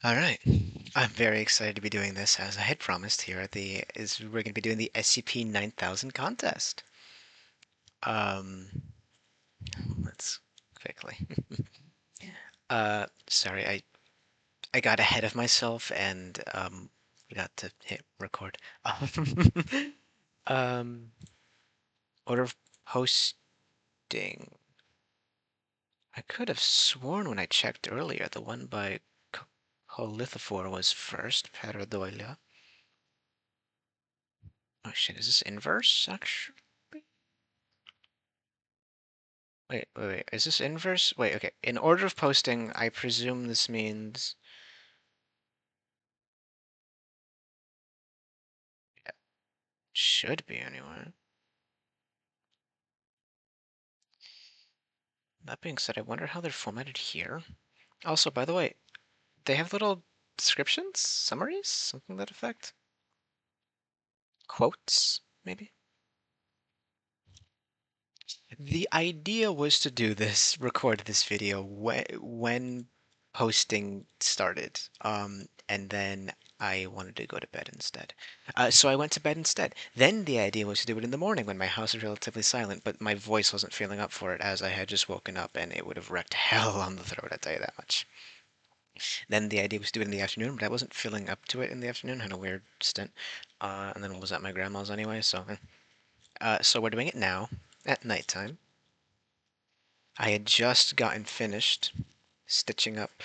Alright. I'm very excited to be doing this, as I had promised here at we're going to be doing the SCP-9000 contest. Um, let's quickly. Sorry, I got ahead of myself and forgot to hit record. Um, order of posting. I could have sworn when I checked earlier the one by Colithophore was first, Paradoilia. Oh shit, is this inverse, actually? Wait. Is this inverse? Wait, okay. In order of posting, I presume this means... Yeah, should be, anyway. That being said, I wonder how they're formatted here. Also, by the way, they have little descriptions? Summaries? Something to that effect? Quotes, maybe? The idea was to do this, record this video when posting started, and then I wanted to go to bed instead. So I went to bed instead. Then the idea was to do it in the morning when my house was relatively silent, but my voice wasn't feeling up for it as I had just woken up, and it would have wrecked hell on the throat, I'll tell you that much. Then the idea was to do it in the afternoon, but I wasn't feeling up to it in the afternoon. Had a weird stint, and then was at my grandma's anyway. So we're doing it now at nighttime. I had just gotten finished stitching up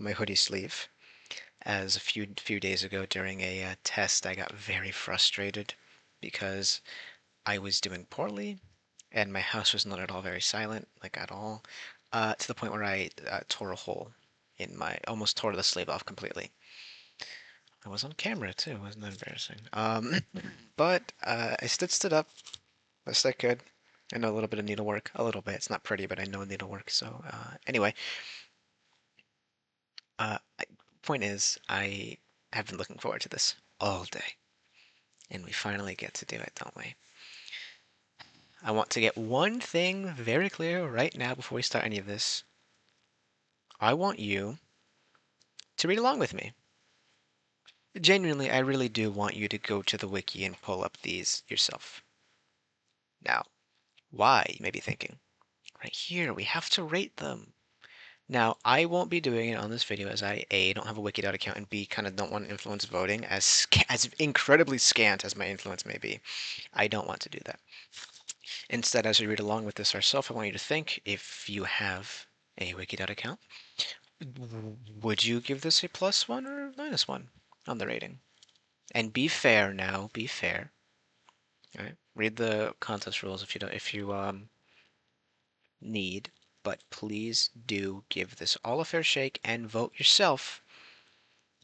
my hoodie sleeve, as a few days ago during a test I got very frustrated because I was doing poorly and my house was not at all very silent, like at all, to the point where I tore a hole in almost tore the sleeve off completely. I was on camera too, wasn't that embarrassing? But I stitched it up best I could. I know a little bit of needlework, a little bit. It's not pretty, but I know needlework. So anyway, Uh, point is, I have been looking forward to this all day, and we finally get to do it, don't we? I want to get one thing very clear right now before we start any of this. I want you to read along with me. Genuinely, I really do want you to go to the wiki and pull up these yourself. Now, why, you may be thinking? Right here, we have to rate them. Now, I won't be doing it on this video as I, A, don't have a Wikidot account, and B, kind of don't want to influence voting, as incredibly scant as my influence may be. I don't want to do that. Instead, as we read along with this ourselves, I want you to think, if you have a Wikidot account, would you give this a +1 or -1 on the rating? And be fair now, be fair. All right? Read the contest rules if you need, but please do give this all a fair shake and vote yourself,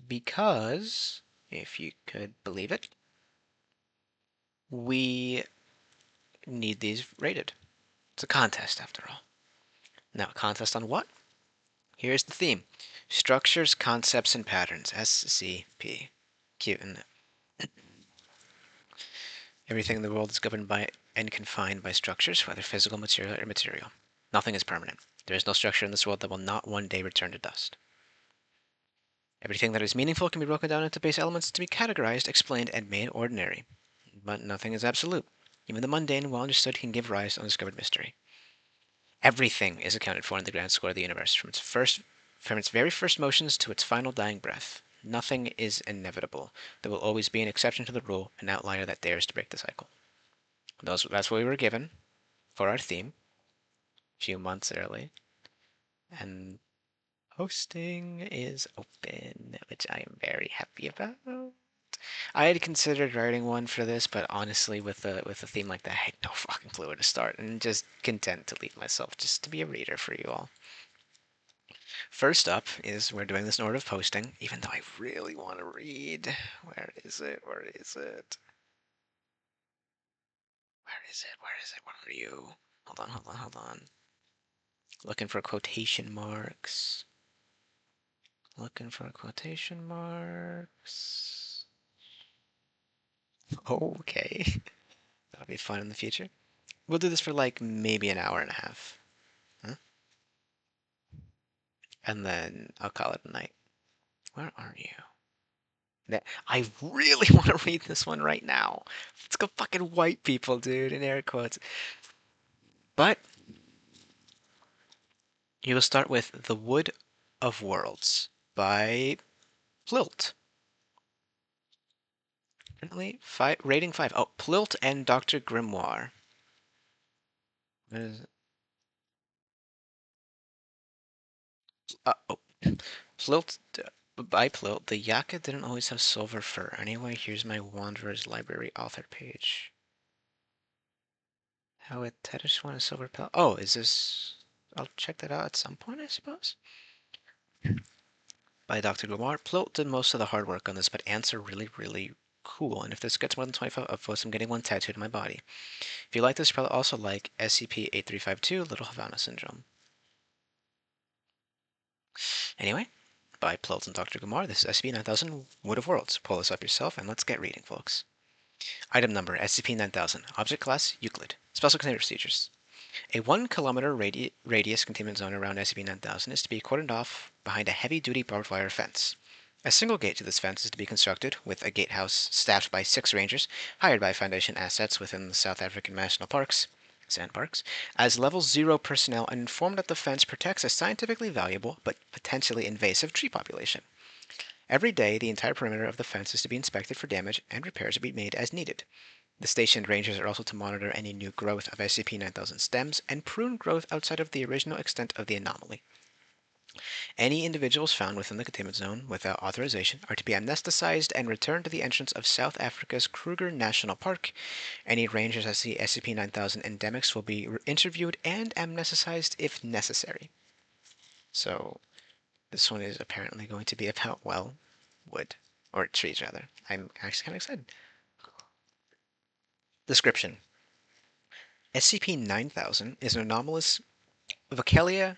because if you could believe it, we need these rated. It's a contest after all. Now, contest on what? Here's the theme: structures, concepts, and patterns. SCP. Cute, isn't it? Everything in the world is governed by and confined by structures, whether physical, material, or immaterial. Nothing is permanent. There is no structure in this world that will not one day return to dust. Everything that is meaningful can be broken down into base elements to be categorized, explained, and made ordinary. But nothing is absolute. Even the mundane, well understood, can give rise to undiscovered mystery. Everything is accounted for in the grand score of the universe, from its very first motions to its final dying breath. Nothing is inevitable. There will always be an exception to the rule, an outlier that dares to break the cycle. That's what we were given for our theme a few months early. And hosting is open, which I am very happy about. I had considered writing one for this, but honestly, with a theme like that, I had no fucking clue where to start, and just content to leave myself just to be a reader for you all. First up is we're doing this in order of posting, even though I really want to read. Where is it? Where is it? Where is it? Where is it? Where are you? Hold on. Looking for quotation marks. Looking for quotation marks. Okay. That'll be fun in the future. We'll do this for like maybe an hour and a half. Huh? And then I'll call it a night. Where are you? I really want to read this one right now. Let's go fucking white people, dude, in air quotes. But you will start with The Wood of Worlds by Plilt. Apparently, rating 5. Oh, Plilt and Dr. Grimoire. What is it? Oh, Plilt, by Plilt, the Yaka didn't always have silver fur. Anyway, here's my Wanderer's Library author page. How a Tedish won a silver pill. Oh, is this... I'll check that out at some point, I suppose. By Dr. Gomar. Plilt did most of the hard work on this, but ants are really, really cool, and if this gets more than 25 upvotes, I'm getting one tattooed on my body. If you like this, you probably also like SCP-8352, Little Havana Syndrome. Anyway, by Plilt and Dr. Gomar, this is SCP-9000, Wood of Worlds. Pull this up yourself, and let's get reading, folks. Item number, SCP-9000. Object class, Euclid. Special containment procedures. A 1 kilometer radius containment zone around SCP-9000 is to be cordoned off behind a heavy-duty barbed wire fence. A single gate to this fence is to be constructed, with a gatehouse staffed by 6 rangers, hired by Foundation assets within the South African National Parks, sandparks, as Level 0 personnel and informed that the fence protects a scientifically valuable but potentially invasive tree population. Every day, the entire perimeter of the fence is to be inspected for damage, and repairs will be made as needed. The stationed rangers are also to monitor any new growth of SCP-9000 stems and prune growth outside of the original extent of the anomaly. Any individuals found within the containment zone without authorization are to be amnesticized and returned to the entrance of South Africa's Kruger National Park. Any rangers that see SCP-9000 endemics will be interviewed and amnesticized if necessary. So, this one is apparently going to be about, well, wood. Or trees, rather. I'm actually kind of excited. Description. SCP-9000 is an anomalous Vaccalia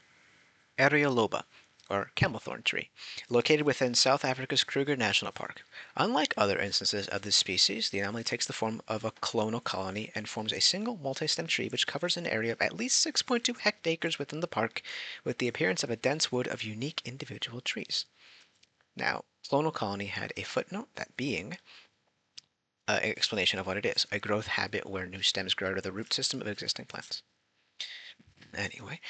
areoloba, or camelthorn tree, located within South Africa's Kruger National Park. Unlike other instances of this species, the anomaly takes the form of a clonal colony and forms a single multi-stem tree which covers an area of at least 6.2 hectares within the park, with the appearance of a dense wood of unique individual trees. Now, clonal colony had a footnote, that being explanation of what it is, a growth habit where new stems grow out of the root system of existing plants. Anyway,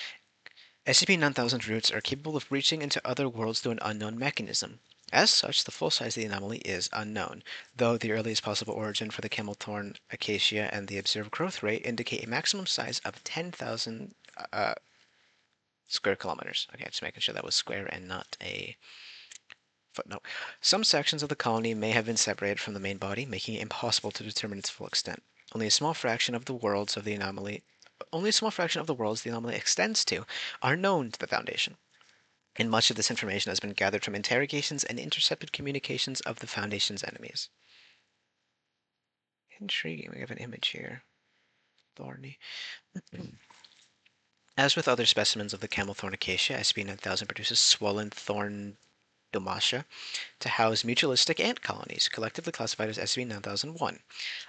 SCP-9000's roots are capable of reaching into other worlds through an unknown mechanism. As such, the full size of the anomaly is unknown, though the earliest possible origin for the camelthorn acacia and the observed growth rate indicate a maximum size of 10,000 square kilometers. Okay, just making sure that was square and not a footnote. Some sections of the colony may have been separated from the main body, making it impossible to determine its full extent. Only a small fraction of the worlds the anomaly extends to are known to the Foundation, and much of this information has been gathered from interrogations and intercepted communications of the Foundation's enemies. Intriguing. We have an image here. Thorny. As with other specimens of the camelthorn acacia, SCP-9000 produces swollen thorn domasha to house mutualistic ant colonies, collectively classified as SCP-9001.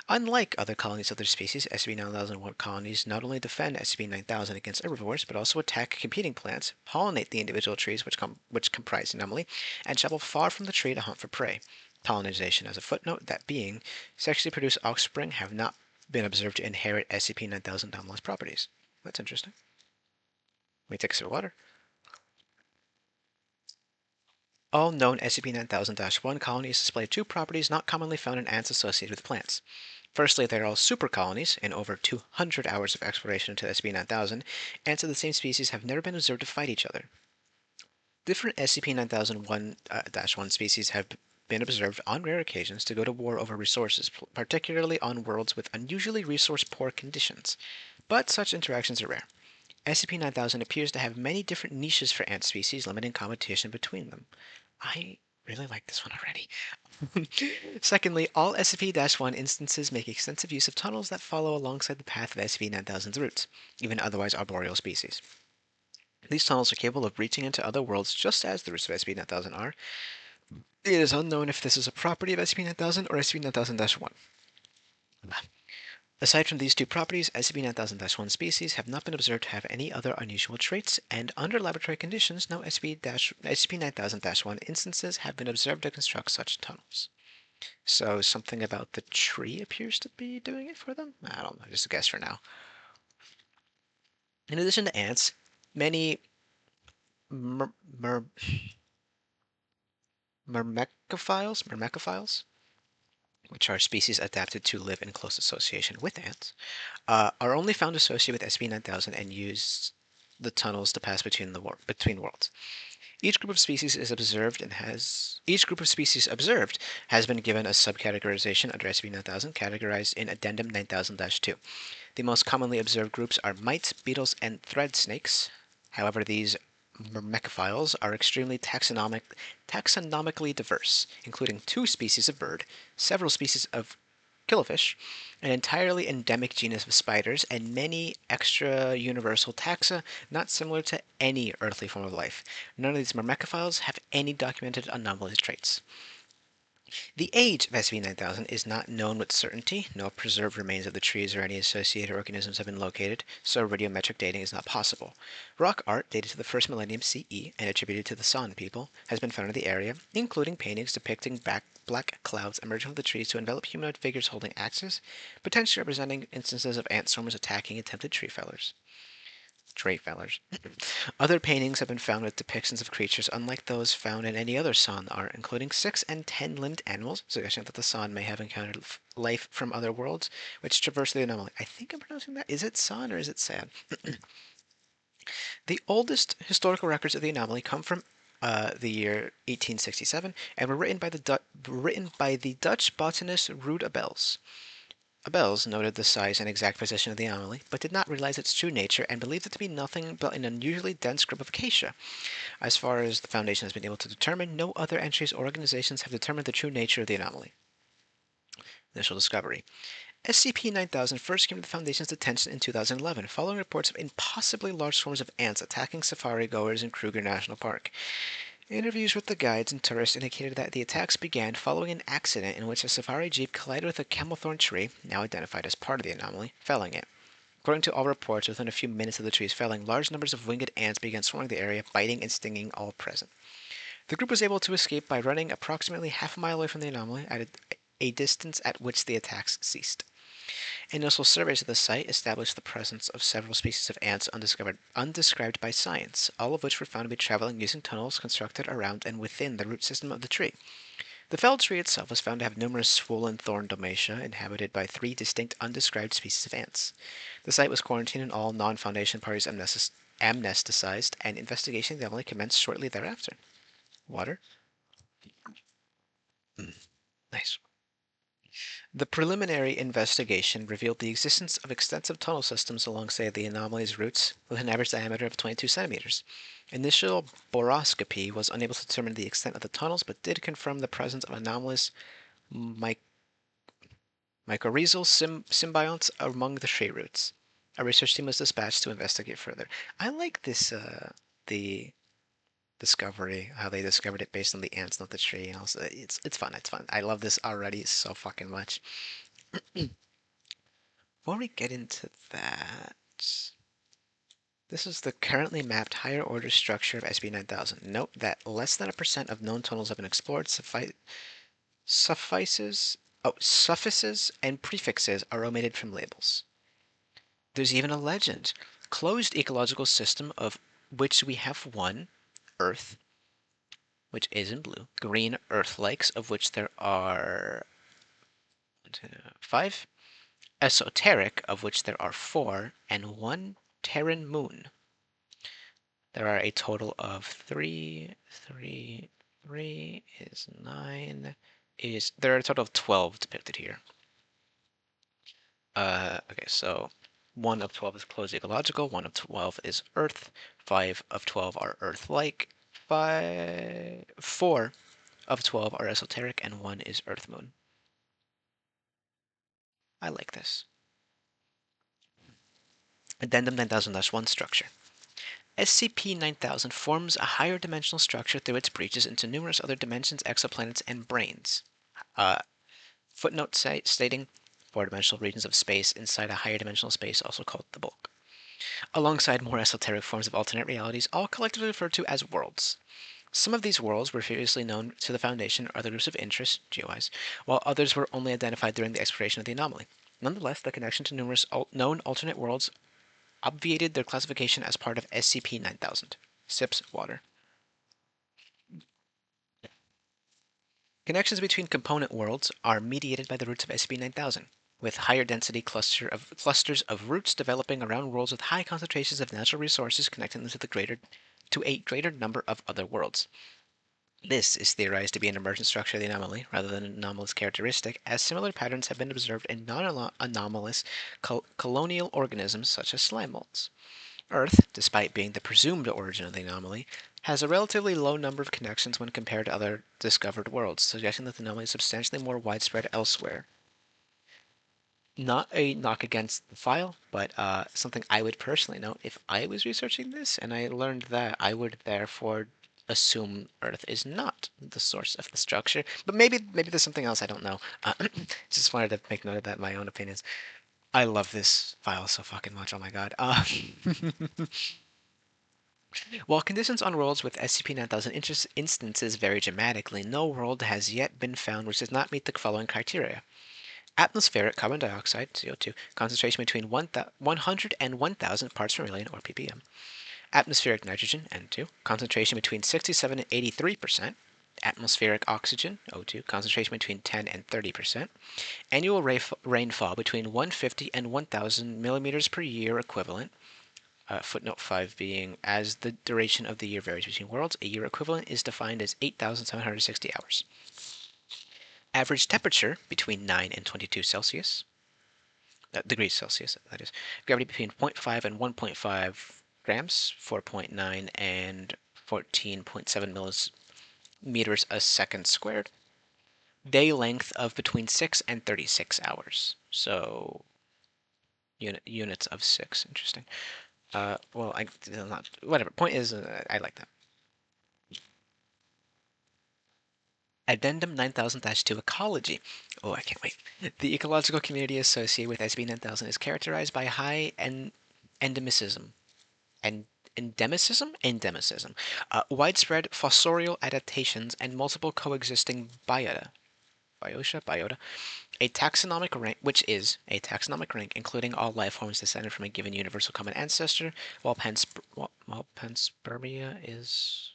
Unlike other colonies of their species, SCP-9001 colonies not only defend SCP-9000 against herbivores, but also attack competing plants, pollinate the individual trees which comprise the anomaly, and travel far from the tree to hunt for prey. Pollination as a footnote, that being, sexually produced offspring have not been observed to inherit SCP-9000 anomalous properties. That's interesting. Let me take a sip of water. All known SCP-9000-1 colonies display 2 properties not commonly found in ants associated with plants. Firstly, they are all super colonies. In over 200 hours of exploration into SCP-9000, ants of the same species have never been observed to fight each other. Different SCP-9001-1 species have been observed on rare occasions to go to war over resources, particularly on worlds with unusually resource-poor conditions. But such interactions are rare. SCP-9000 appears to have many different niches for ant species, limiting competition between them. I really like this one already. Secondly, all SCP-1 instances make extensive use of tunnels that follow alongside the path of SCP-9000's roots, even otherwise arboreal species. These tunnels are capable of reaching into other worlds just as the roots of SCP-9000 are. It is unknown if this is a property of SCP-9000 or SCP-9000-1. Aside from these two properties, SCP-9000-1 species have not been observed to have any other unusual traits, and under laboratory conditions, no SCP-9000-1 instances have been observed to construct such tunnels. So something about the tree appears to be doing it for them? I don't know, just a guess for now. In addition to ants, many myrmecophiles, which are species adapted to live in close association with ants, are only found associated with SCP-9000 and use the tunnels to pass between worlds. Each group of species observed has been given a subcategorization under SCP-9000, categorized in Addendum 9000-2. The most commonly observed groups are mites, beetles, and thread snakes. However, these myrmecophiles are extremely taxonomically diverse, including 2 species of bird, several species of killifish, an entirely endemic genus of spiders, and many extra-universal taxa not similar to any earthly form of life. None of these myrmecophiles have any documented anomalous traits. The age of SCP-9000 is not known with certainty. No preserved remains of the trees or any associated organisms have been located, so radiometric dating is not possible. Rock art dated to the 1st millennium CE and attributed to the San people has been found in the area, including paintings depicting black clouds emerging from the trees to envelop humanoid figures holding axes, potentially representing instances of ant swarmers attacking attempted tree fellers. Other paintings have been found with depictions of creatures unlike those found in any other San art, including 6- and 10-limbed animals, suggesting that the San may have encountered life from other worlds, which traverse the anomaly. I think I'm pronouncing that. Is it San or is it San? The oldest historical records of the anomaly come from the year 1867 and were written by the Dutch botanist Ruud Abels. Abels noted the size and exact position of the anomaly, but did not realize its true nature and believed it to be nothing but an unusually dense group of acacia. As far as the Foundation has been able to determine, no other entries or organizations have determined the true nature of the anomaly. Initial discovery. SCP-9000 first came to the Foundation's attention in 2011, following reports of impossibly large swarms of ants attacking safari-goers in Kruger National Park. Interviews with the guides and tourists indicated that the attacks began following an accident in which a safari jeep collided with a camelthorn tree, now identified as part of the anomaly, felling it. According to all reports, within a few minutes of the tree's felling, large numbers of winged ants began swarming the area, biting and stinging all present. The group was able to escape by running approximately half a mile away from the anomaly at a distance at which the attacks ceased. Initial surveys of the site established the presence of several species of ants undescribed by science, all of which were found to be traveling using tunnels constructed around and within the root system of the tree. The felled tree itself was found to have numerous swollen thorn domatia inhabited by 3 distinct undescribed species of ants. The site was quarantined and all non-Foundation parties amnesticized, and investigation of the anomaly commenced shortly thereafter. Water? Nice. The preliminary investigation revealed the existence of extensive tunnel systems alongside the anomaly's roots, with an average diameter of 22 centimeters. Initial boroscopy was unable to determine the extent of the tunnels, but did confirm the presence of anomalous mycorrhizal symbionts among the tree roots. A research team was dispatched to investigate further. I like this, the discovery, how they discovered it based on the ants, not the tree. And also, it's fun. It's fun. I love this already so fucking much. Before we get into that, this is the currently mapped higher order structure of SCP-9000. Note that less than 1% of known tunnels have been explored. Suffixes and prefixes are omitted from labels. There's even a legend. Closed ecological system of which we have 1, Earth, which is in blue. Green Earth-likes, of which there are 5. Esoteric, of which there are 4, and 1 Terran moon. There are a total of 3 is 9, there are a total of 12 depicted here. Okay, so 1 of 12 is closed ecological, 1 of 12 is Earth, 5 of 12 are Earth-like, 4 of 12 are esoteric, and 1 is Earth moon. I like this. Addendum 9000-1 structure. SCP-9000 forms a higher dimensional structure through its breaches into numerous other dimensions, exoplanets, and brains. Footnote stating, four-dimensional regions of space inside a higher dimensional space, also called the bulk, alongside more esoteric forms of alternate realities, all collectively referred to as worlds. Some of these worlds were previously known to the Foundation or other groups of interest, GOIs, while others were only identified during the exploration of the anomaly. Nonetheless, the connection to numerous known alternate worlds obviated their classification as part of SCP-9000. Sips water. Connections between component worlds are mediated by the roots of SCP-9000, with higher density clusters of roots developing around worlds with high concentrations of natural resources connecting them to a greater number of other worlds. This is theorized to be an emergent structure of the anomaly, rather than an anomalous characteristic, as similar patterns have been observed in non-anomalous colonial organisms such as slime molds. Earth, despite being the presumed origin of the anomaly, has a relatively low number of connections when compared to other discovered worlds, suggesting that the anomaly is substantially more widespread elsewhere. Not a knock against the file, but something I would personally note if I was researching this and I learned that, I would therefore assume Earth is not the source of the structure. But maybe there's something else I don't know. Just wanted to make note of that in my own opinions. I love this file so fucking much. Oh my god. While conditions on worlds with SCP-9000 instances vary dramatically, no world has yet been found which does not meet the following criteria. Atmospheric carbon dioxide, CO2, concentration between 100 and 1,000 parts per million, or ppm. Atmospheric nitrogen, N2, concentration between 67 and 83%. Atmospheric oxygen, O2, concentration between 10 and 30%. Annual rainfall between 150 and 1,000 millimeters per year equivalent. Footnote 5 being, as the duration of the year varies between worlds, a year equivalent is defined as 8,760 hours. Average temperature between 9 and 22 Celsius. Degrees Celsius, that is. Gravity between 0.5 and 1.5 grams, 4.9 and 14.7 millimeters a second squared. Day length of between 6 and 36 hours. So, units of 6. Interesting. Well, not whatever. Point is, I like that. Addendum 9000-2 Ecology. Oh, I can't wait. The ecological community associated with SB-9000 is characterized by high endemicism. Endemicism? Widespread fossorial adaptations and multiple coexisting biota. A taxonomic rank, which is a taxonomic rank including all life forms descended from a given universal common ancestor, while panspermia is.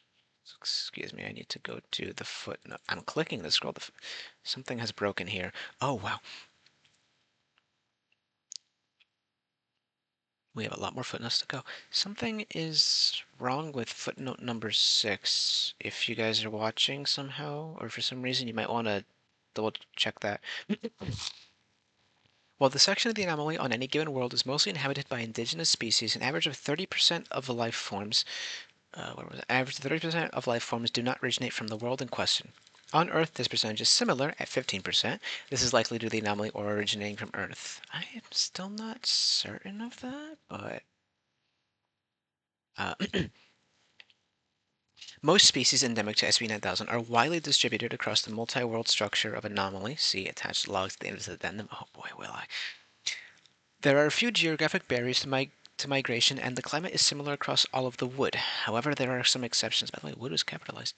Excuse me, I need to go to the footnote. I'm clicking the scroll. Something has broken here. Oh, wow. We have a lot more footnotes to go. Something is wrong with footnote number 6. If you guys are watching somehow, or for some reason, you might want to double check that. While the section of the anomaly on any given world is mostly inhabited by indigenous species, an average of 30% of the life forms average 30% of life forms do not originate from the world in question. On Earth, this percentage is similar at 15%. This is likely due to the anomaly or originating from Earth. I am still not certain of that, but most species endemic to SB-9000 are widely distributed across the multi-world structure of anomaly. See attached logs at the end of the addendum. Oh boy, will I. There are a few geographic barriers to migration, and the climate is similar across all of the wood. However, there are some exceptions. By the way, wood is capitalized.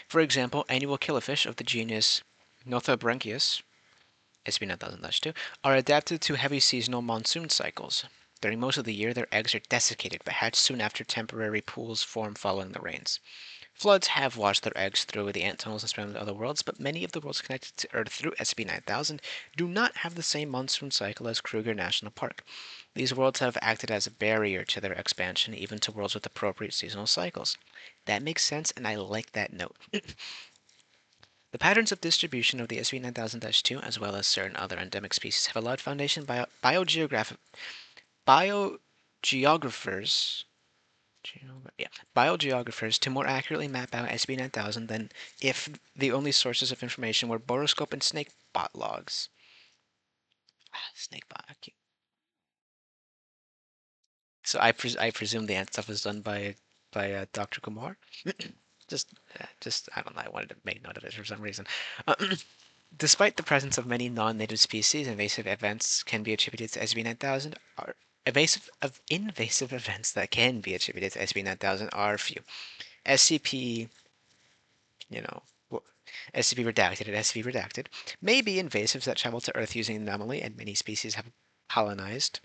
For example, annual killifish of the genus Nothobranchius, SB-9000-2, are adapted to heavy seasonal monsoon cycles. During most of the year, their eggs are desiccated but hatch soon after temporary pools form following the rains. Floods have washed their eggs through the ant tunnels and spread them to other worlds, but many of the worlds connected to Earth through SCP-9000 do not have the same monsoon cycle as Kruger National Park. These worlds have acted as a barrier to their expansion, even to worlds with appropriate seasonal cycles. That makes sense, and I like that note. The patterns of distribution of the SCP-9000-2, as well as certain other endemic species, have allowed Foundation biogeographers to more accurately map out SB-9000 than if the only sources of information were boroscope and snakebot logs. Snakebot. So I presume the ant stuff was done by Dr. Kumar. just I don't know. I wanted to make note of it for some reason. Despite the presence of many non-native species, invasive events can be attributed to SCP-9000 are invasive events that can be attributed to SCP-9000 are few. SCP, you know, SCP redacted and SCP redacted may be invasives that travel to Earth using anomaly, and many species have colonized.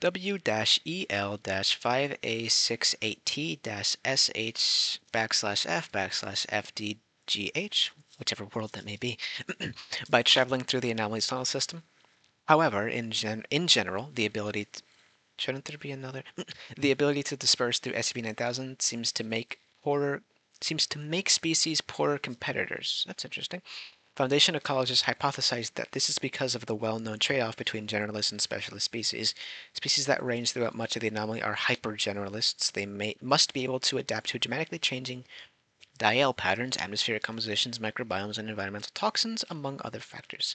W-E-L-5A68T-SH/F/FDGH, whichever world that may be, by traveling through the anomaly's tunnel system. However, in general, the ability shouldn't there be another? The ability to disperse through SCP-9000 seems to make species poorer competitors. That's interesting. Foundation ecologists hypothesized that this is because of the well-known trade-off between generalist and specialist species. Species that range throughout much of the anomaly are hyper-generalists. They must be able to adapt to dramatically changing diel patterns, atmospheric compositions, microbiomes, and environmental toxins, among other factors.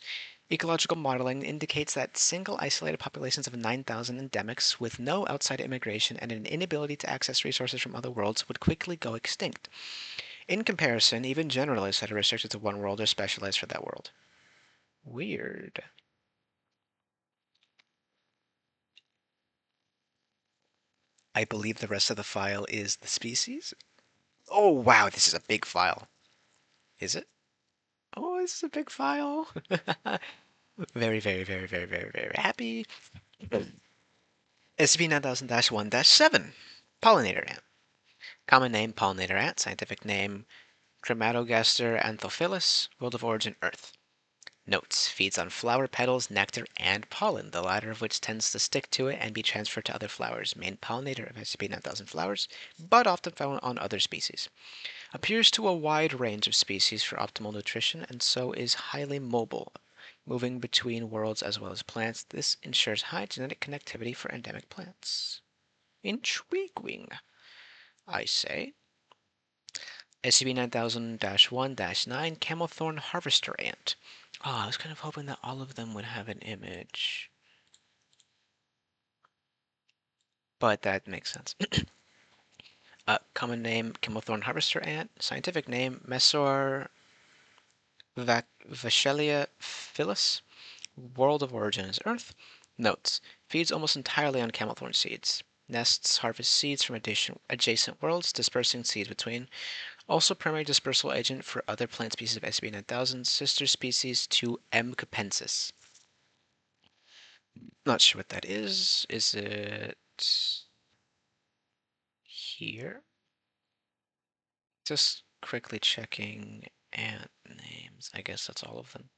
Ecological modeling indicates that single isolated populations of 9,000 endemics with no outside immigration and an inability to access resources from other worlds would quickly go extinct. In comparison, even generalists that are restricted to one world are specialized for that world. Weird. I believe the rest of the file is the species. Oh, wow, this is a big file. Is it? Oh, this is a big file. Very, very, very, very, very, very happy. SCP-9000-1-7. Pollinator ant. Common name, pollinator ant. Scientific name, Chromatogaster anthophilus. World of origin, Earth. Notes: feeds on flower petals, nectar, and pollen, the latter of which tends to stick to it and be transferred to other flowers. Main pollinator of SCP-9000 flowers, but often found on other species. Appears to a wide range of species for optimal nutrition, and so is highly mobile, moving between worlds as well as plants. This ensures high genetic connectivity for endemic plants. Intriguing, I say. SCP-9000-1-9 Camelthorn Harvester Ant. Oh, I was kind of hoping that all of them would have an image. But that makes sense. Common name, Camelthorn Harvester Ant. Scientific name, Mesor Vachelia phyllis. World of origin is Earth. Notes: feeds almost entirely on camelthorn seeds. Nests harvest seeds from adjacent worlds, dispersing seeds between. Also primary dispersal agent for other plant species of SCP-9000, sister species to M. capensis. Not sure what that is. Is it here? Just quickly checking ant names. I guess that's all of them.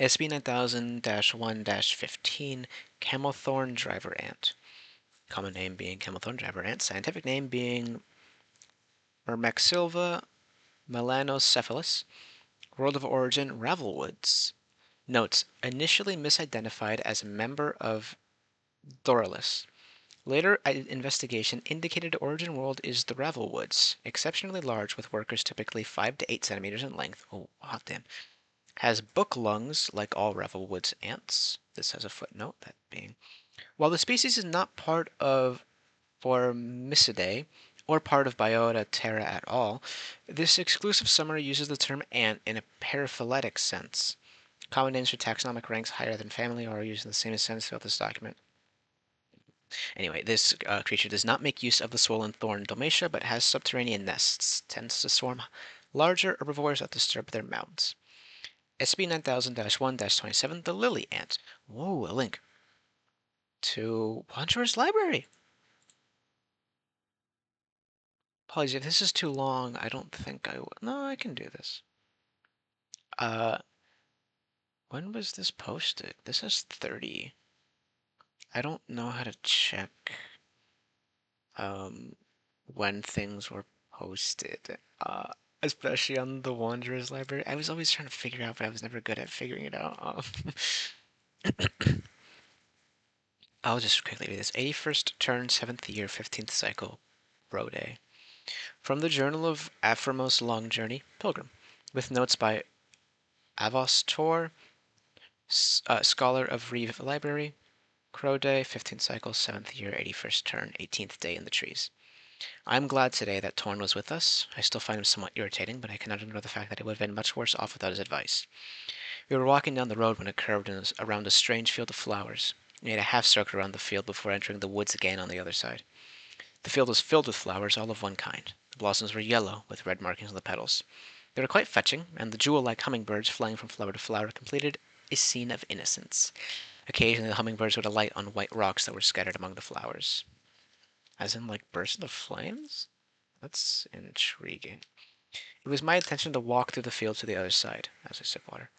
SCP-9000-1-15 Camelthorn Driver Ant. Common name being Camelthorn Driver Ant. Scientific name being Myrmexylva melanocephalus. World of origin, Ravelwoods. Notes: initially misidentified as a member of Thorilus. Later investigation indicated origin world is the Ravelwoods, exceptionally large with workers typically 5 to 8 centimeters in length. Oh, hot damn. Has book lungs like all Ravelwoods ants. This has a footnote, that being. While the species is not part of Formicidae or part of Biota Terra at all, this exclusive summary uses the term ant in a paraphyletic sense. Common names for taxonomic ranks higher than family are used in the same sense throughout this document. Anyway, this creature does not make use of the swollen thorn domatia, but has subterranean nests. Tends to swarm larger herbivores that disturb their mounds. SCP-9000-1-27, the lily ant. Whoa, a link to Wanderer's Library. Apologies, if this is too long, I don't think I will. No, I can do this. When was this posted? This is 30. I don't know how to check when things were posted, especially on the Wanderer's Library. I was always trying to figure out, but I was never good at figuring it out. I'll just quickly read this. 81st turn, 7th year, 15th cycle, Rode. From the Journal of Aphrimos Long Journey, Pilgrim, with notes by Avos Tor, scholar of Reeve Library, Crow Day, 15th cycle, 7th year, 81st turn, 18th day in the trees. I'm glad today that Torn was with us. I still find him somewhat irritating, but I cannot ignore the fact that he would have been much worse off without his advice. We were walking down the road when it curved around a strange field of flowers. We made a half circle around the field before entering the woods again on the other side. The field was filled with flowers, all of one kind. The blossoms were yellow, with red markings on the petals. They were quite fetching, and the jewel-like hummingbirds flying from flower to flower completed a scene of innocence. Occasionally the hummingbirds would alight on white rocks that were scattered among the flowers. As in, like, bursts of flames? That's intriguing. It was my intention to walk through the field to the other side, as I sip water.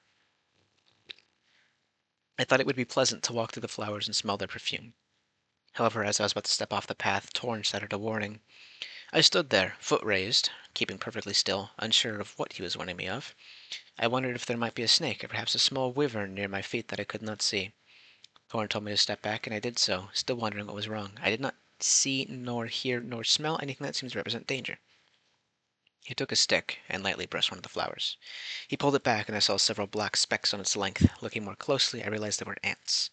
I thought it would be pleasant to walk through the flowers and smell their perfume. However, as I was about to step off the path, Torn shouted a warning. I stood there, foot raised, keeping perfectly still, unsure of what he was warning me of. I wondered if there might be a snake, or perhaps a small wyvern near my feet that I could not see. Torn told me to step back, and I did so, still wondering what was wrong. I did not see, nor hear, nor smell anything that seemed to represent danger. He took a stick and lightly brushed one of the flowers. He pulled it back, and I saw several black specks on its length. Looking more closely, I realized they were ants.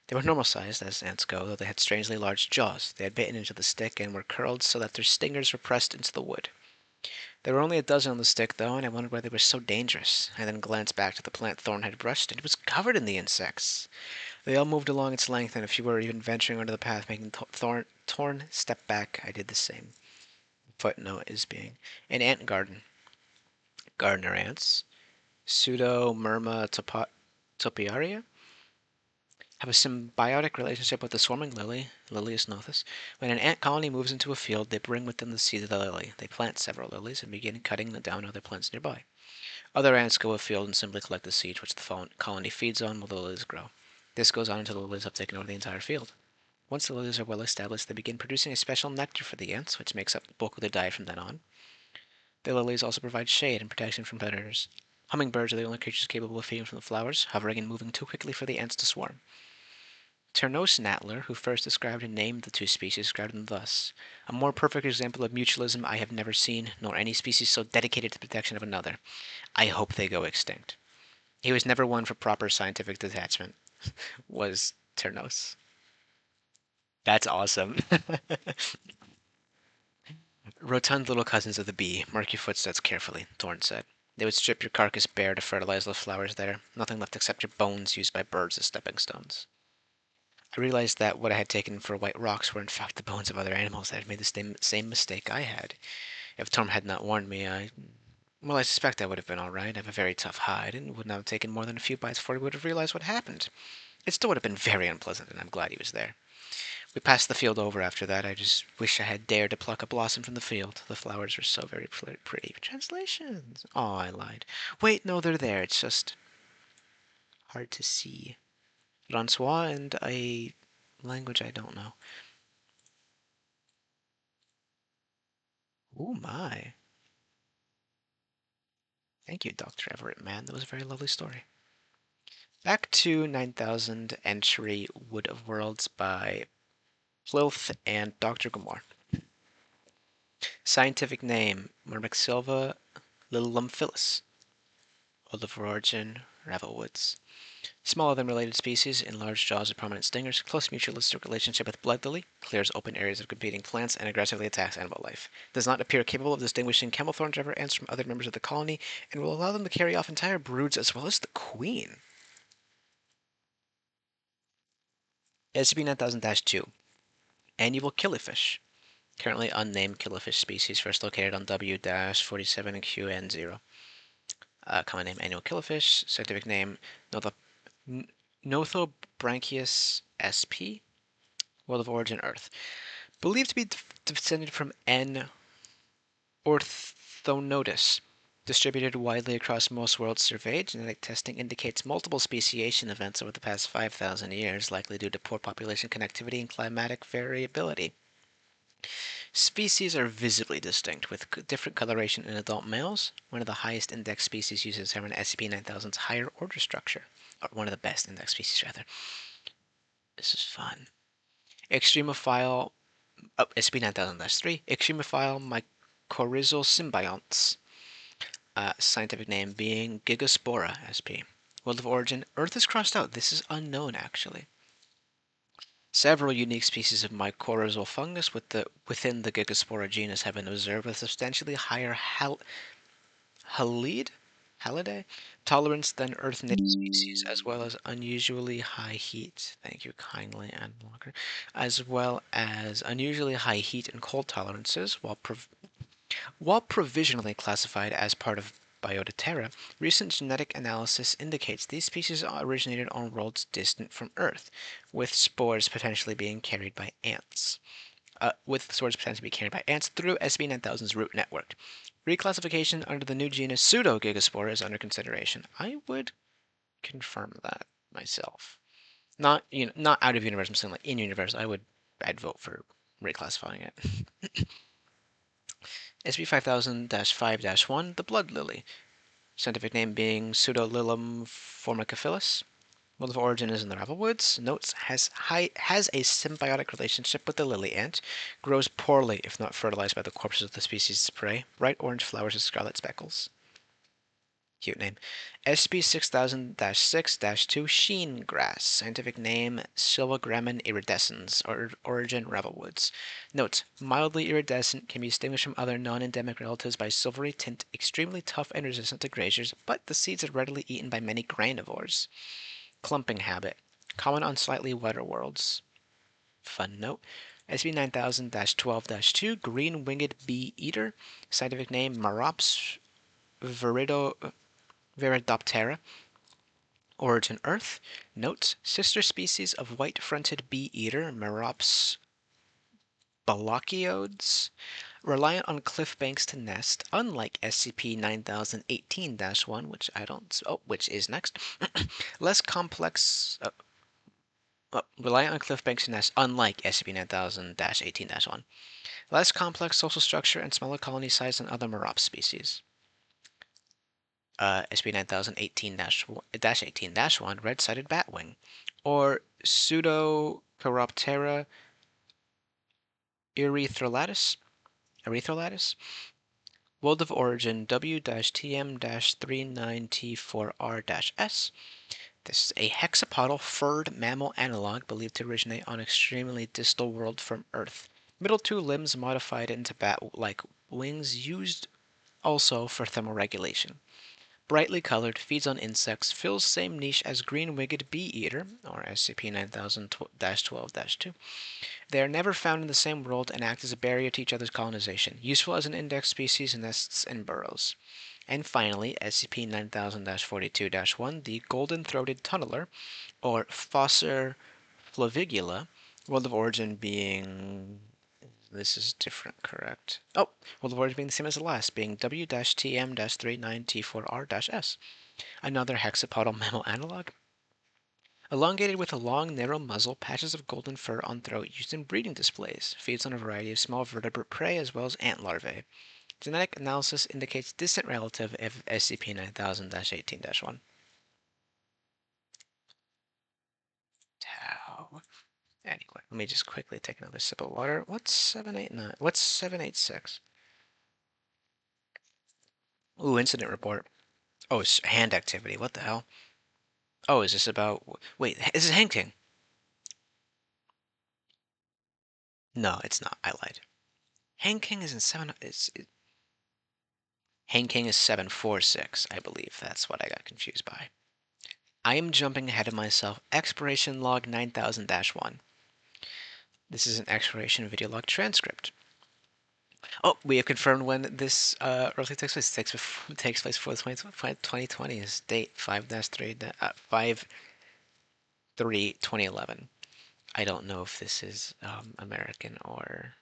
They were normal-sized, as ants go, though they had strangely large jaws. They had bitten into the stick and were curled so that their stingers were pressed into the wood. There were only a dozen on the stick, though, and I wondered why they were so dangerous. I then glanced back to the plant Thorn had brushed, and it was covered in the insects. They all moved along its length, and a few were even venturing onto the path, making Torn step back. I did the same. Footnote is being an ant garden. Gardener ants, Pseudomyrma topiaria, have a symbiotic relationship with the swarming lily, Lilius nothus. When an ant colony moves into a field, they bring with them the seed of the lily. They plant several lilies and begin cutting down other plants nearby. Other ants go afield and simply collect the seed which the colony feeds on while the lilies grow. This goes on until the lilies have taken over the entire field. Once the lilies are well established, they begin producing a special nectar for the ants, which makes up the bulk of their diet from then on. The lilies also provide shade and protection from predators. Hummingbirds are the only creatures capable of feeding from the flowers, hovering and moving too quickly for the ants to swarm. Ternos Natler, who first described and named the two species, described them thus: a more perfect example of mutualism I have never seen, nor any species so dedicated to the protection of another. I hope they go extinct. He was never one for proper scientific detachment, was Ternos. That's awesome. Rotund little cousins of the bee, mark your footsteps carefully, Thorn said. They would strip your carcass bare to fertilize those flowers there, nothing left except your bones used by birds as stepping stones. I realized that what I had taken for white rocks were in fact the bones of other animals that had made the same mistake I had. If Tom had not warned me, I suspect I would have been alright. I have a very tough hide, and would not have taken more than a few bites before he would have realized what happened. It still would have been very unpleasant, and I'm glad he was there. We passed the field over after that. I just wish I had dared to pluck a blossom from the field. The flowers were so very pretty. Translations. Oh, I lied. Wait, no, they're there. It's just hard to see. Francois and a language I don't know. Oh my. Thank you, Dr. Everett, man. That was a very lovely story. Back to 9000 entry Wood of Worlds by Plilth and Dr. Gomor. Scientific name Myrmexylva lilumphilus. World of origin Ravelwoods. Smaller than related species, enlarged jaws with prominent stingers, close mutualistic relationship with blood lily, clears open areas of competing plants, and aggressively attacks animal life. Does not appear capable of distinguishing camel thorn driver ants from other members of the colony, and will allow them to carry off entire broods as well as the queen. SCP-9000-2. Annual killifish. Currently unnamed killifish species, first located on W-47QN0. Common name annual killifish. Scientific name Nothobranchius sp. World of origin Earth. Believed to be descended from N. orthonotus. Distributed widely across most worlds surveyed, genetic testing indicates multiple speciation events over the past 5,000 years, likely due to poor population connectivity and climatic variability. Species are visibly distinct, with different coloration in adult males. One of the highest index species used to determine SCP-9000's higher order structure. Or one of the best index species, rather. This is fun. Extremophile SCP-9000-3, Extremophile mycorrhizal symbionts. Scientific name being Gigaspora SP. World of origin, Earth is crossed out. This is unknown, actually. Several unique species of mycorrhizal fungus within the Gigaspora genus have been observed with substantially higher halide haliday tolerance than Earth-native species, as well as unusually high heat. Thank you kindly, ANThology. As well as unusually high heat and cold tolerances, while provisionally classified as part of Biota Terra, recent genetic analysis indicates these species originated on worlds distant from Earth, with spores potentially being carried by ants. Through SCP-9000's root network. Reclassification under the new genus Pseudo-Gigaspora is under consideration. I would confirm that myself. Not out of universe. I'm saying like in universe. I'd vote for reclassifying it. SCP-5000-5-1, the Blood Lily. Scientific name being Pseudolilum formicophilus. World of origin is in the Ravelwoods. Notes has a symbiotic relationship with the lily ant. Grows poorly if not fertilized by the corpses of the species' prey. Bright orange flowers with scarlet speckles. Cute name. SCP-6000-6-2 Sheen Grass. Scientific name Silvagramen iridescens. Origin Ravelwoods. Notes: mildly iridescent, can be distinguished from other non-endemic relatives by silvery tint, extremely tough and resistant to graziers, but the seeds are readily eaten by many granivores. Clumping habit. Common on slightly wetter worlds. Fun note. SCP-9000-12-2 Green-Winged Bee-Eater. Scientific name Merops viridoptera. Origin Earth. Notes: sister species of white-fronted bee-eater Merops balachiodes. Reliant on cliff banks to nest, unlike SCP-9018-1, which is next. Less complex. Reliant on cliff banks to nest, unlike SCP-9000-18-1. Less complex social structure and smaller colony size than other Merops species. SCP-9018-1, red-sided batwing, or Pseudochoroptera erythrolatus. World of origin W-TM-39T4R-S. This is a hexapodal furred mammal analog believed to originate on extremely distal world from Earth. Middle two limbs modified into bat-like wings used also for thermoregulation. Brightly colored, feeds on insects, fills same niche as green-winged bee-eater, or SCP-9000-12-2. They are never found in the same world and act as a barrier to each other's colonization, useful as an index species in nests and burrows. And finally, SCP-9000-42-1, the golden-throated tunneler, or Fosser flavigula, world of origin being... This is different, correct? Oh, world of origin being the same as the last, being W-TM-39T4R-S. Another hexapodal mammal analog. Elongated with a long, narrow muzzle, patches of golden fur on throat used in breeding displays. Feeds on a variety of small vertebrate prey as well as ant larvae. Genetic analysis indicates distant relative of SCP-9000-18-1. Tau. Anyway, let me just quickly take another sip of water. What's 789? What's 786? Ooh, incident report. Oh, it's hand activity. What the hell? Oh, is this about... Wait, is this Hank King? No, it's not. I lied. Hank King is in 7... Hank King is 746, I believe. That's what I got confused by. I am jumping ahead of myself. Exploration log 9000-1. This is an exploration video log transcript. Oh, we have confirmed when this roughly takes place. It takes place before 2020 is date 5-3-2011. I don't know if this is American or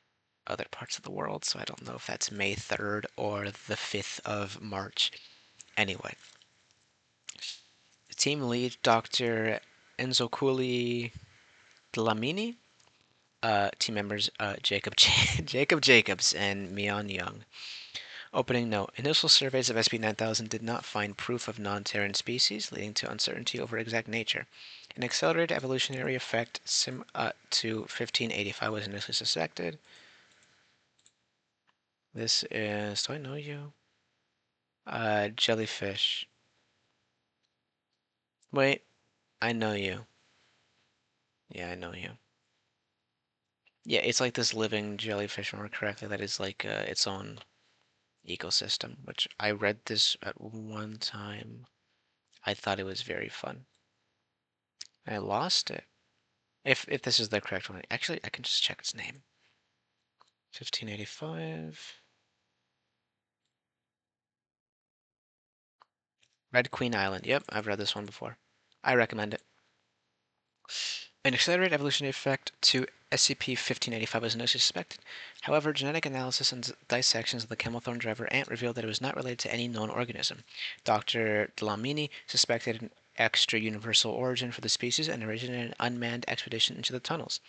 other parts of the world, so I don't know if that's May 3rd or the 5th of March. Anyway, the team lead, Dr. Enzokuli Dlamini, team members Jacob Jacobs and Mian Young. Opening note: initial surveys of SCP-9000 did not find proof of non-Terran species, leading to uncertainty over exact nature. An accelerated evolutionary effect to 1585 was initially suspected. This is... do I know you? Jellyfish. Wait, I know you. Yeah, I know you. Yeah, it's like this living jellyfish, remember correctly, that is like its own ecosystem, which I read this at one time. I thought it was very fun. I lost it. If this is the correct one. Actually, I can just check its name. 1585. Red Queen Island. Yep, I've read this one before. I recommend it. An accelerated evolutionary effect to SCP-1585 was initially suspected. However, genetic analysis and dissections of the Camelthorn driver ant revealed that it was not related to any known organism. Dr. Dlamini suspected an extra-universal origin for the species and originated an unmanned expedition into the tunnels.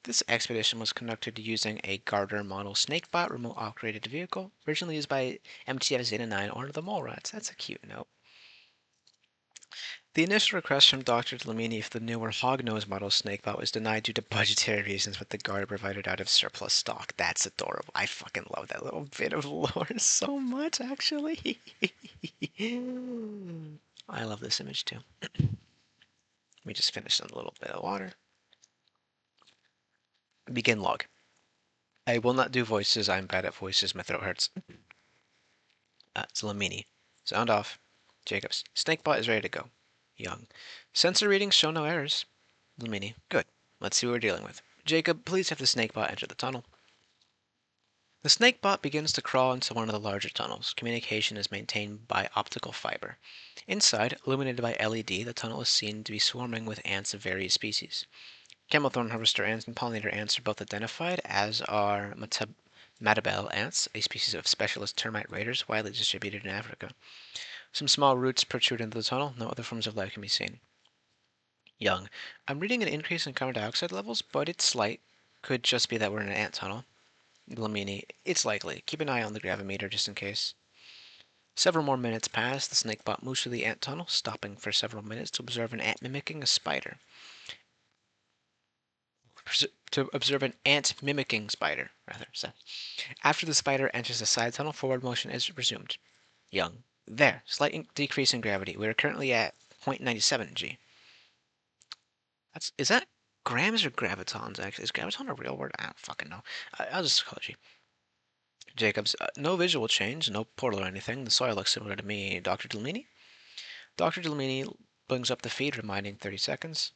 This expedition was conducted using a Gardner model snakebot remote-operated vehicle, originally used by MTF Zeta-9 or the Mole Rats. That's a cute note. The initial request from Dr. Dlamini for the newer Hognose model snakebot was denied due to budgetary reasons, with the Guard provided out of surplus stock. That's adorable. I fucking love that little bit of lore so much, actually. I love this image too. We just finished on a little bit of water. Begin log. I will not do voices. I'm bad at voices. My throat hurts. Dlamini. Sound off. Jacobs. Snakebot is ready to go. Young. Sensor readings show no errors. Lumini. Good. Let's see what we're dealing with. Jacob, please have the snakebot enter the tunnel. The snakebot begins to crawl into one of the larger tunnels. Communication is maintained by optical fiber. Inside, illuminated by LED, the tunnel is seen to be swarming with ants of various species. Camelthorn harvester ants and pollinator ants are both identified, as are Matabele ants, a species of specialist termite raiders widely distributed in Africa. Some small roots protrude into the tunnel. No other forms of life can be seen. Young. I'm reading an increase in carbon dioxide levels, but it's slight. Could just be that we're in an ant tunnel. Glamini. It's likely. Keep an eye on the gravimeter just in case. Several more minutes pass. The snakebot moves through the ant tunnel, stopping for several minutes to observe an ant mimicking a spider. So, after the spider enters the side tunnel, forward motion is resumed. Young. There. Slight decrease in gravity. We are currently at 0.97 G. Is that grams or gravitons, actually? Is graviton a real word? I don't fucking know. I'll just call it G. Jacobs. No visual change, no portal or anything. The soil looks similar to me. Dr. Dlamini? Dr. Dlamini brings up the feed, reminding 30 seconds.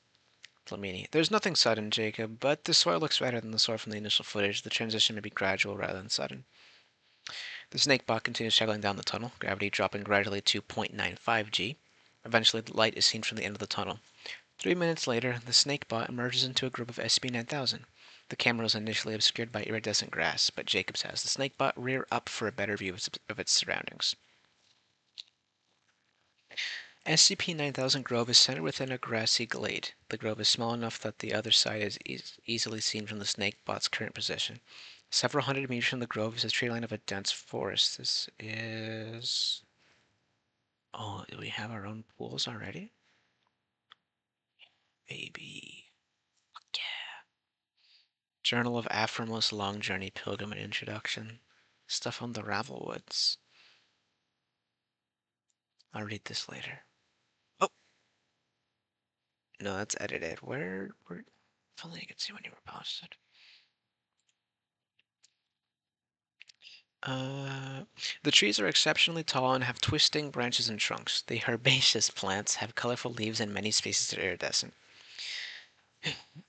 Dlamini. There's nothing sudden, Jacob, but the soil looks better than the soil from the initial footage. The transition may be gradual rather than sudden. The snakebot continues traveling down the tunnel, gravity dropping gradually to 0.95 G. Eventually, the light is seen from the end of the tunnel. 3 minutes later, the snakebot emerges into a group of SCP-9000. The camera was initially obscured by iridescent grass, but Jacobs has the snakebot rear up for a better view of its surroundings. SCP-9000 Grove is centered within a grassy glade. The grove is small enough that the other side is easily seen from the snakebot's current position. Several hundred meters from the grove is the tree line of a dense forest. This is... Oh, do we have our own pools already? Baby. Yeah. Journal of Aphramos Long Journey Pilgrim and Introduction. Stuff on the Ravelwoods. I'll read this later. Oh! No, that's edited. If only I could see when you were posted. The trees are exceptionally tall and have twisting branches and trunks. The herbaceous plants have colorful leaves and many species are iridescent.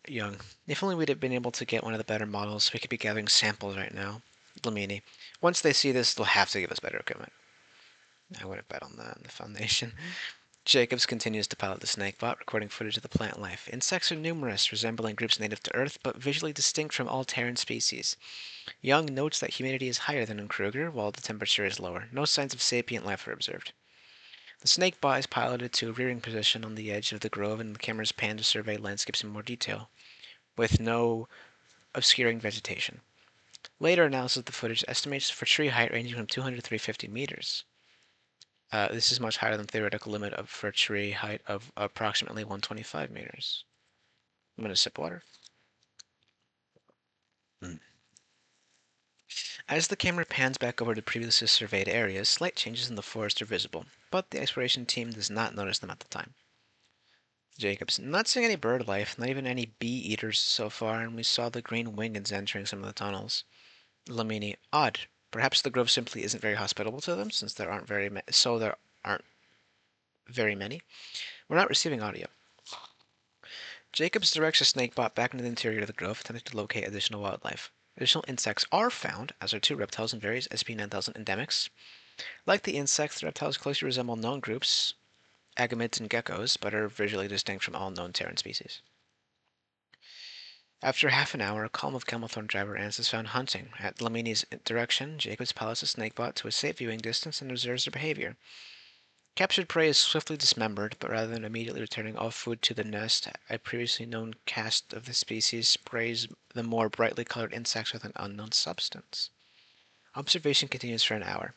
Young. If only we'd have been able to get one of the better models, we could be gathering samples right now. Lamini. Once they see this, they'll have to give us better equipment. I wouldn't bet on that in the Foundation. Jacobs continues to pilot the snakebot, recording footage of the plant life. Insects are numerous, resembling groups native to Earth, but visually distinct from all Terran species. Young notes that humidity is higher than in Kruger, while the temperature is lower. No signs of sapient life are observed. The snakebot is piloted to a rearing position on the edge of the grove, and the cameras pan to survey landscapes in more detail, with no obscuring vegetation. Later analysis of the footage estimates for tree height ranging from 200 to 350 meters. This is much higher than the theoretical limit for tree height of approximately 125 meters. I'm going to sip water. As the camera pans back over the previously surveyed areas, slight changes in the forest are visible, but the exploration team does not notice them at the time. Jacobs. Not seeing any bird life, not even any bee-eaters so far, and we saw the green wingeds entering some of the tunnels. Lamini. Odd. Perhaps the grove simply isn't very hospitable to them, since there aren't very many. We're not receiving audio. Jacobs directs a snakebot back into the interior of the grove, attempting to locate additional wildlife. Additional insects are found, as are two reptiles and various SCP-9000 endemics. Like the insects, the reptiles closely resemble known groups, agamids and geckos, but are visually distinct from all known Terran species. After half an hour, a column of camelthorn driver ants is found hunting. At Lamini's direction, Jacobs pilots a snakebot to a safe viewing distance and observes their behavior. Captured prey is swiftly dismembered, but rather than immediately returning all food to the nest, a previously known caste of the species sprays the more brightly colored insects with an unknown substance. Observation continues for an hour.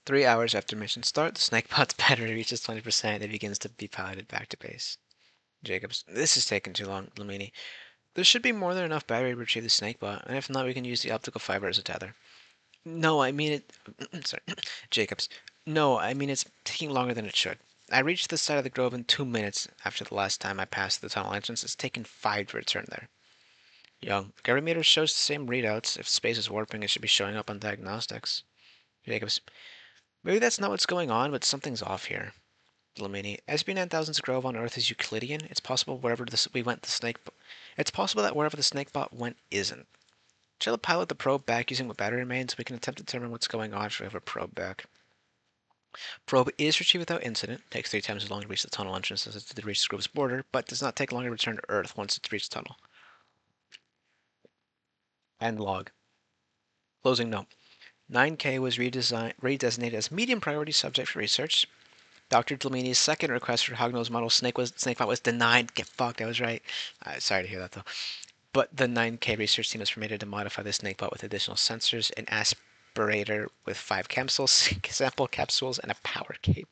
3 hours after mission start, the snakebot's battery reaches 20% and it begins to be piloted back to base. Jacobs. This is taking too long, Lamini. There should be more than enough battery to retrieve the snakebot, and if not, we can use the optical fiber as a tether. No, I mean it. Sorry. Jacobs. No, I mean it's taking longer than it should. I reached the side of the grove in 2 minutes after the last time I passed the tunnel entrance. It's taken 5 to return there. Young. Gravimeter shows the same readouts. If space is warping, it should be showing up on diagnostics. Jacobs. Maybe that's not what's going on, but something's off here. Lamini. SCP-9000's grove on Earth is Euclidean. It's possible It's possible that wherever the snakebot went isn't. Shall I pilot the probe back using what battery remains so we can attempt to determine what's going on if we have a probe back? Probe is retrieved without incident. Takes 3 times as long to reach the tunnel entrance as it did to reach the grove's border, but does not take long to return to Earth once it's reached the tunnel. End log. Closing note. 9K was redesignated as medium priority subject for research. Dr. Dlamini's second request for hognose model snakebot was denied. Get fucked, I was right. Sorry to hear that though. But the 9K research team was permitted to modify the snakebot with additional sensors, an aspirator with 5 sample capsules, and a power cable.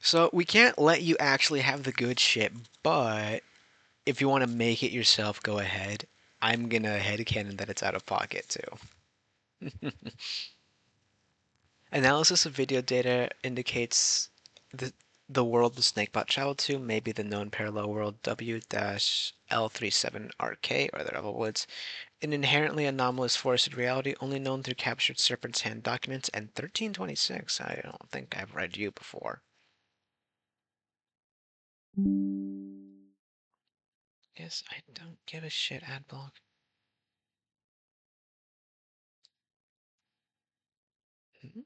So we can't let you actually have the good shit, but if you want to make it yourself, go ahead. I'm gonna headcanon that it's out of pocket too. Analysis of video data indicates the world the snakebot traveled to may be the known parallel world W-L37RK, or the Rebel Woods, an inherently anomalous forested reality only known through captured Serpent's Hand documents and 1326. I don't think I've read you before. Yes, I don't give a shit, Adblock. Hmm?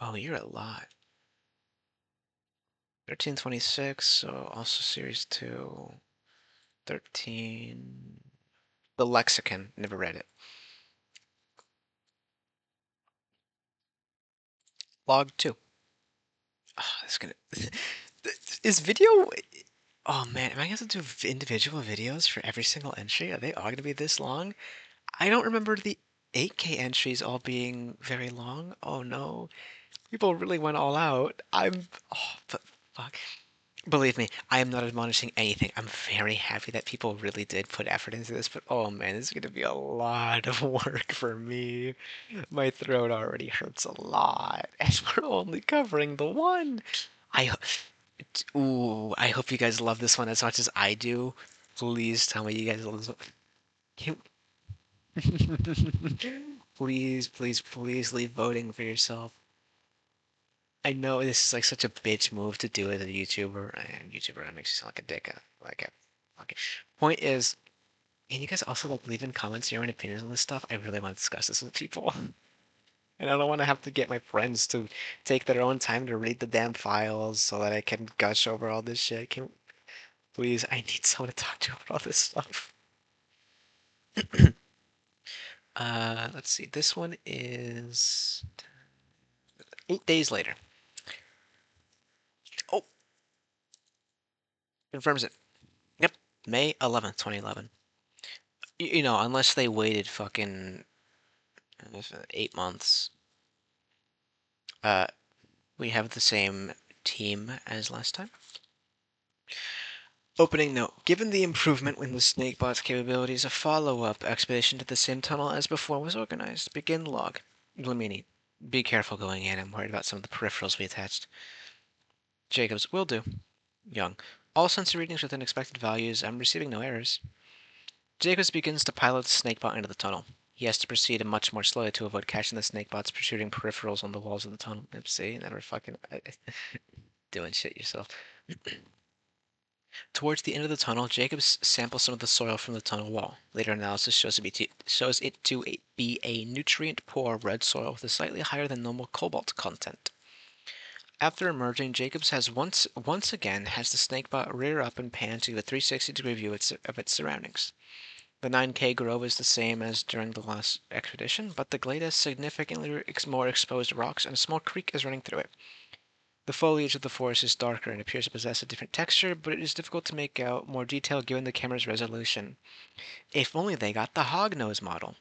Oh, you're a lot. 1326, so also Series 2. 13. The Lexicon, never read it. Log 2. Oh, that's gonna. Is video. Oh man, am I gonna have to do individual videos for every single entry? Are they all gonna be this long? I don't remember the 8K entries all being very long. Oh no. People really went all out. But fuck. Believe me, I am not admonishing anything. I'm very happy that people really did put effort into this, but oh man, this is gonna be a lot of work for me. My throat already hurts a lot, and we're only covering the one. I I hope you guys love this one as much as I do. Please tell me you guys love this one. Please, please, please leave voting for yourself. I know this is like such a bitch move to do as a YouTuber. YouTuber, that makes you sound like a dick. Okay. Point is, can you guys also like leave in comments your own opinions on this stuff? I really want to discuss this with people. And I don't want to have to get my friends to take their own time to read the damn files so that I can gush over all this shit. Please, I need someone to talk to about all this stuff. Let's see. This one is 8 days later. Oh, confirms it. Yep, May 11th, 2011. You know, unless they waited fucking 8 months. Uh, we have the same team as last time. Opening note. Given the improvement in the snakebot's capabilities, a follow-up expedition to the same tunnel as before was organized. Begin log. Glamini. Be careful going in. I'm worried about some of the peripherals we attached. Jacobs, will do. Young, all sensor readings within expected values. I'm receiving no errors. Jacobs begins to pilot the snakebot into the tunnel. He has to proceed much more slowly to avoid catching the snakebot's protruding peripherals on the walls of the tunnel. See, never fucking doing shit yourself. Towards the end of the tunnel, Jacobs samples some of the soil from the tunnel wall. Later analysis shows it to be a nutrient-poor red soil with a slightly higher than normal cobalt content. After emerging, Jacobs has once again has the snakebot rear up and pan to give a 360-degree view of its surroundings. The 9K grove is the same as during the last expedition, but the glade has significantly more exposed rocks and a small creek is running through it. The foliage of the forest is darker and appears to possess a different texture, but it is difficult to make out more detail given the camera's resolution. If only they got the hognose model.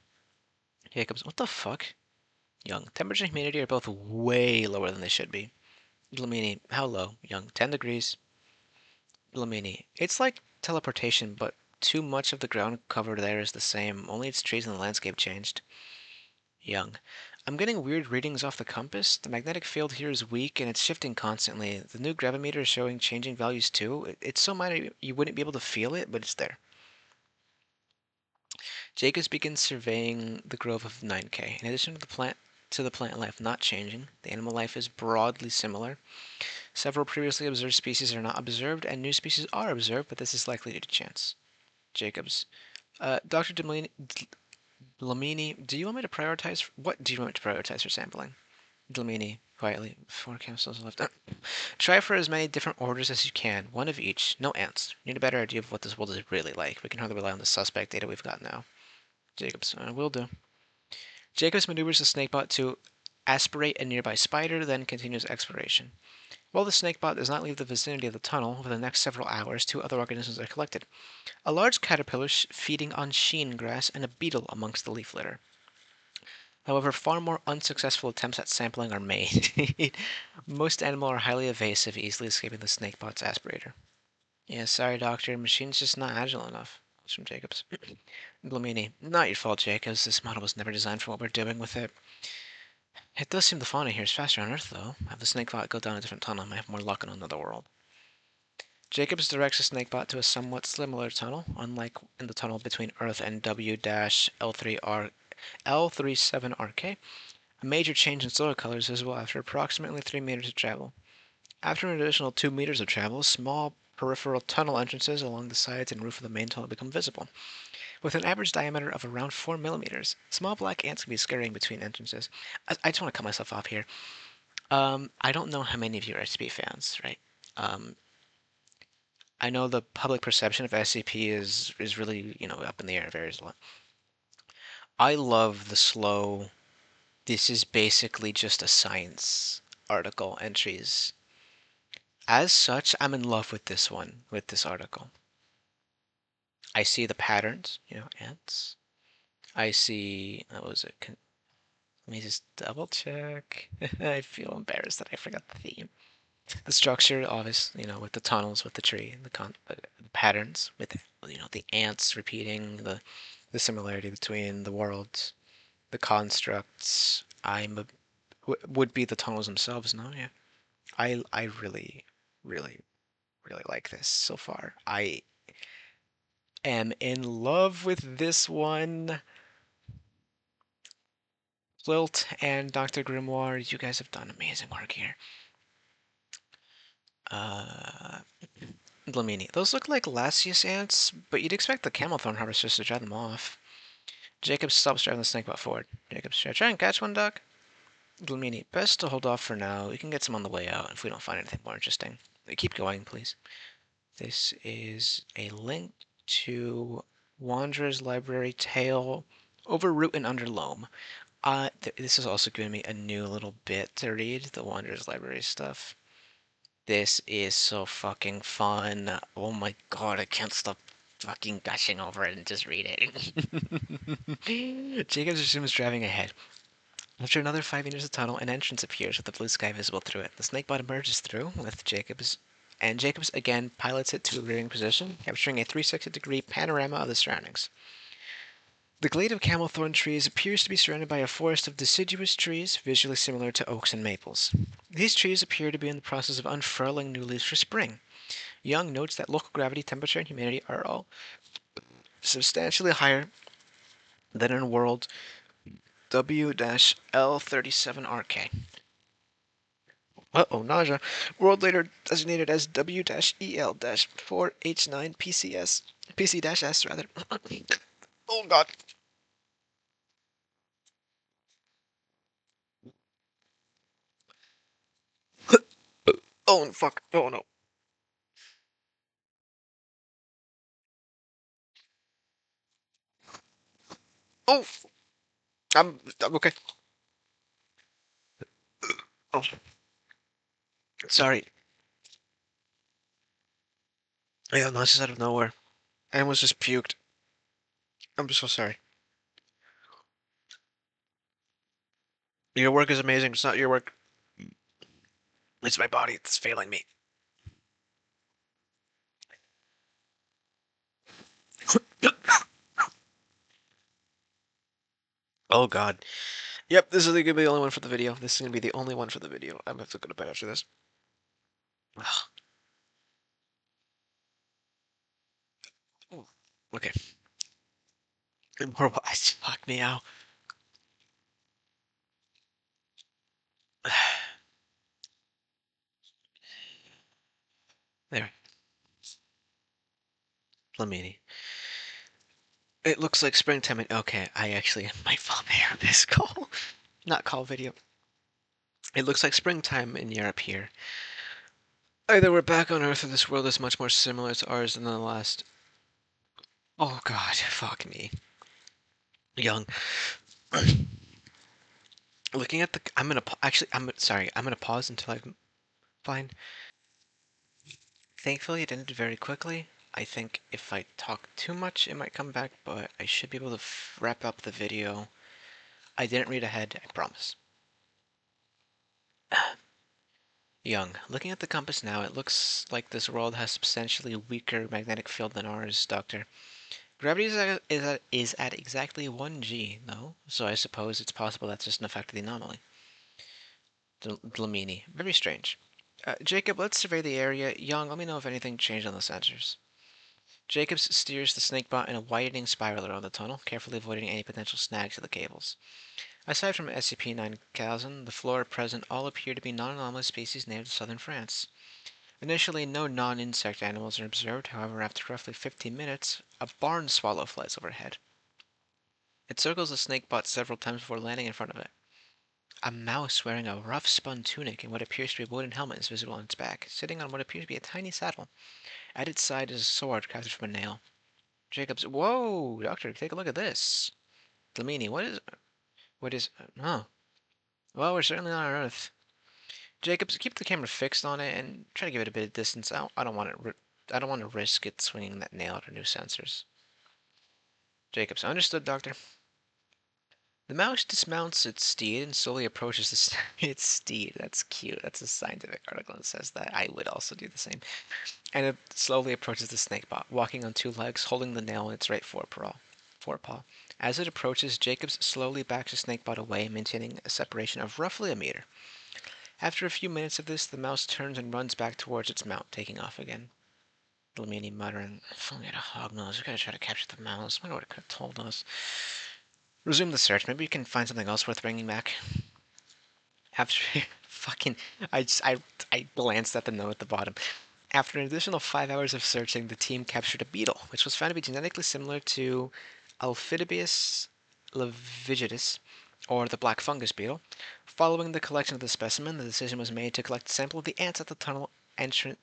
Jacobs, what the fuck? Young, temperature and humidity are both way lower than they should be. Blamini, how low? Young, 10 degrees. Blamini, it's like teleportation, but too much of the ground cover there is the same, only its trees and the landscape changed. Young, I'm getting weird readings off the compass. The magnetic field here is weak and it's shifting constantly. The new gravimeter is showing changing values too. It's so minor you wouldn't be able to feel it, but it's there. Jacobs begins surveying the grove of 9K. In addition to the plant life not changing, the animal life is broadly similar. Several previously observed species are not observed, and new species are observed, but this is likely due to chance. Jacobs. Dr. Dlamini, do you want me to prioritize? What do you want me to prioritize for sampling? Dlamini, quietly. 4 capsules left. Try for as many different orders as you can, one of each. No ants. Need a better idea of what this world is really like. We can hardly rely on the suspect data we've got now. Jacobs, will do. Jacobs maneuvers the snakebot to aspirate a nearby spider, then continues exploration. While the snakebot does not leave the vicinity of the tunnel, over the next several hours, 2 other organisms are collected. A large caterpillar feeding on sheen grass and a beetle amongst the leaf litter. However, far more unsuccessful attempts at sampling are made. Most animals are highly evasive, easily escaping the snakebot's aspirator. Yeah, sorry, Doctor. Machine's just not agile enough. That's from Jacobs. Blamini. Not your fault, Jacobs. This model was never designed for what we're doing with it. It does seem the fauna here is faster on Earth, though. Have the snakebot go down a different tunnel, might have more luck on another world. Jacobs directs the snakebot to a somewhat similar tunnel, unlike in the tunnel between Earth and W-L37RK. A major change in soil color is visible after approximately 3 meters of travel. After an additional 2 meters of travel, small peripheral tunnel entrances along the sides and roof of the main tunnel become visible. With an average diameter of around 4 millimeters, small black ants can be scurrying between entrances. I just want to cut myself off here. I don't know how many of you are SCP fans, right? I know the public perception of SCP is really, up in the air. It varies a lot. I love the slow. This is basically just a science article entries. As such, I'm in love with this one, with this article. I see the patterns, ants. I see, what was it? Let me just double check. I feel embarrassed that I forgot the theme. The structure, obviously, with the tunnels, with the tree, and the patterns, with the ants repeating the similarity between the worlds, the constructs. Would be the tunnels themselves. No, yeah. I really, really, really like this so far. I am in love with this one. Lilt and Dr. Grimoire, you guys have done amazing work here. Blamini. Those look like Lasius ants, but you'd expect the camel thorn harvesters to drive them off. Jacob stops driving the snakebot forward. Jacob, should I try and catch one, Doc? Blamini. Best to hold off for now. We can get some on the way out if we don't find anything more interesting. Keep going, please. This is a link to Wanderer's Library Tale over Root and Under Loam. This is also giving me a new little bit to read, the Wanderer's Library stuff. This is so fucking fun. Oh my god, I can't stop fucking gushing over it and just read it. Jacobs resumes driving ahead. After another 5 meters of tunnel, an entrance appears with the blue sky visible through it. The snakebot emerges through, with Jacobs again pilots it to a rearing position, capturing a 360-degree panorama of the surroundings. The glade of camelthorn trees appears to be surrounded by a forest of deciduous trees, visually similar to oaks and maples. These trees appear to be in the process of unfurling new leaves for spring. Young notes that local gravity, temperature, and humidity are all substantially higher than in world W-L37RK. Uh-oh, nausea. World later designated as W-EL-4H9PCS. PC-S, rather. Oh, God. Oh, fuck. Oh, no. Oh, I'm okay. Oh, sorry. I got nauseous out of nowhere. I almost just puked. I'm so sorry. Your work is amazing. It's not your work. It's my body. It's failing me. Oh, God. Yep, this is gonna be the only one for the video. This is gonna be the only one for the video. I'm gonna have to go to bed after this. Ugh. Ooh. Okay. More eyes. Fuck me out. There. Flamini. It looks like springtime. Okay, I actually might fall there on this call. Not call video. It looks like springtime in Europe here. Either we're back on Earth or this world is much more similar to ours than the last. Oh, God. Fuck me. Young. Looking at the. I'm gonna. Actually, sorry. I'm gonna pause until I'm fine. Thankfully, it ended very quickly. I think if I talk too much, it might come back, but I should be able to wrap up the video. I didn't read ahead, I promise. Young. Looking at the compass now, it looks like this world has substantially weaker magnetic field than ours, Doctor. Gravity is at exactly 1 g, though, so I suppose it's possible that's just an effect of the anomaly. Dlamini. Very strange. Jacob, let's survey the area. Young, let me know if anything changed on the sensors. Jacobs steers the snakebot in a widening spiral around the tunnel, carefully avoiding any potential snags to the cables. Aside from SCP-9000, the flora present all appear to be non-anomalous species native to southern France. Initially, no non-insect animals are observed, however, after roughly 15 minutes, a barn swallow flies overhead. It circles the snakebot several times before landing in front of it. A mouse wearing a rough spun tunic and what appears to be a wooden helmet is visible on its back, sitting on what appears to be a tiny saddle. At its side is a sword crafted from a nail. Jacobs, whoa, Doctor, take a look at this. Dlamini, oh, well, we're certainly not on Earth. Jacobs, keep the camera fixed on it and try to give it a bit of distance. I don't want I don't want to risk it swinging that nail at our new sensors. Jacobs, understood, Doctor. The mouse dismounts its steed and slowly approaches its steed. That's cute. That's a scientific article that says that. I would also do the same. And it slowly approaches the snakebot, walking on two legs, holding the nail in its right forepaw. As it approaches, Jacobs slowly backs the snakebot away, maintaining a separation of roughly a meter. After a few minutes of this, the mouse turns and runs back towards its mount, taking off again. Dlamini muttering, if only we had a hognose, we gotta try to capture the mouse. I wonder what it could have told us. Resume the search. Maybe we can find something else worth bringing back. After fucking, I glanced at the note at the bottom. After an additional 5 hours of searching, the team captured a beetle, which was found to be genetically similar to Alphidibius levigitis, or the black fungus beetle. Following the collection of the specimen, the decision was made to collect a sample of the ants at the tunnel entrance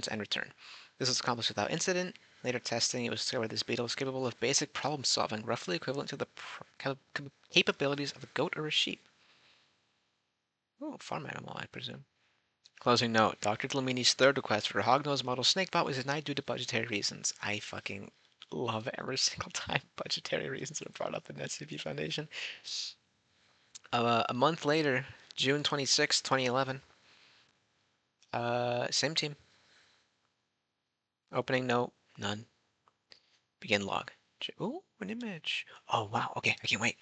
and return. This was accomplished without incident. Later testing, it was discovered this beetle was capable of basic problem solving, roughly equivalent to the capabilities of a goat or a sheep. Oh, farm animal, I presume. Closing note, Dr. Dlamini's third request for a hognose model snakebot was denied due to budgetary reasons. I fucking love every single time budgetary reasons are brought up in SCP Foundation. A month later, June 26, 2011, same team. Opening note, none. Begin log. Ooh, an image. Oh, wow. Okay, I can't wait.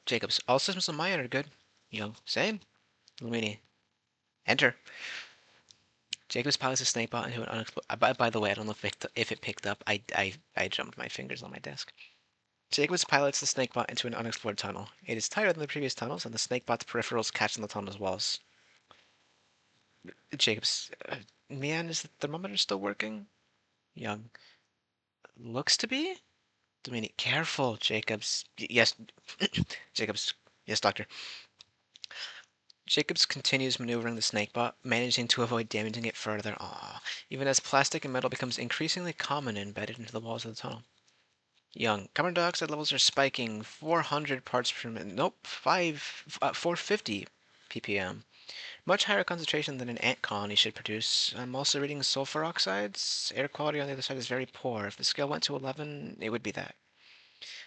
Jacobs. All systems on my end are good. Young. Same. Lumini. Enter. Jacobs pilots a snakebot into an unexploded. By the way, I don't know if it picked up. I jumped my fingers on my desk. Jacobs pilots the snakebot into an unexplored tunnel. It is tighter than the previous tunnels, and the snakebot's peripherals catch on the tunnel's walls. Jacobs. Man, is the thermometer still working? Young. Looks to be? Dominique, careful, Jacobs. Yes, Jacobs. Yes, doctor. Jacobs continues maneuvering the snakebot, managing to avoid damaging it further. Aww. Even as plastic and metal becomes increasingly common and embedded into the walls of the tunnel. Young. Carbon dioxide levels are spiking. 400 parts per minute. Nope, 450 ppm. Much higher concentration than an ant colony should produce. I'm also reading sulfur oxides. Air quality on the other side is very poor. If the scale went to 11, it would be that.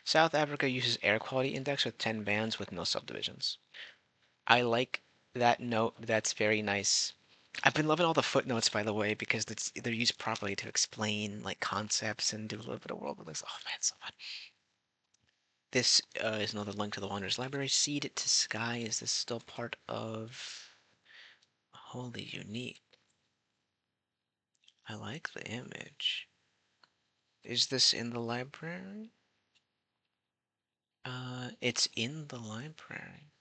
South Africa uses air quality index with 10 bands with no subdivisions. I like that note. That's very nice. I've been loving all the footnotes, by the way, because they're used properly to explain like concepts and do a little bit of world building. Oh man, so fun. This is another link to the Wanderer's Library. Seed to Sky. Is this still part of? Holy unique. I like the image. Is this in the library? It's in the library.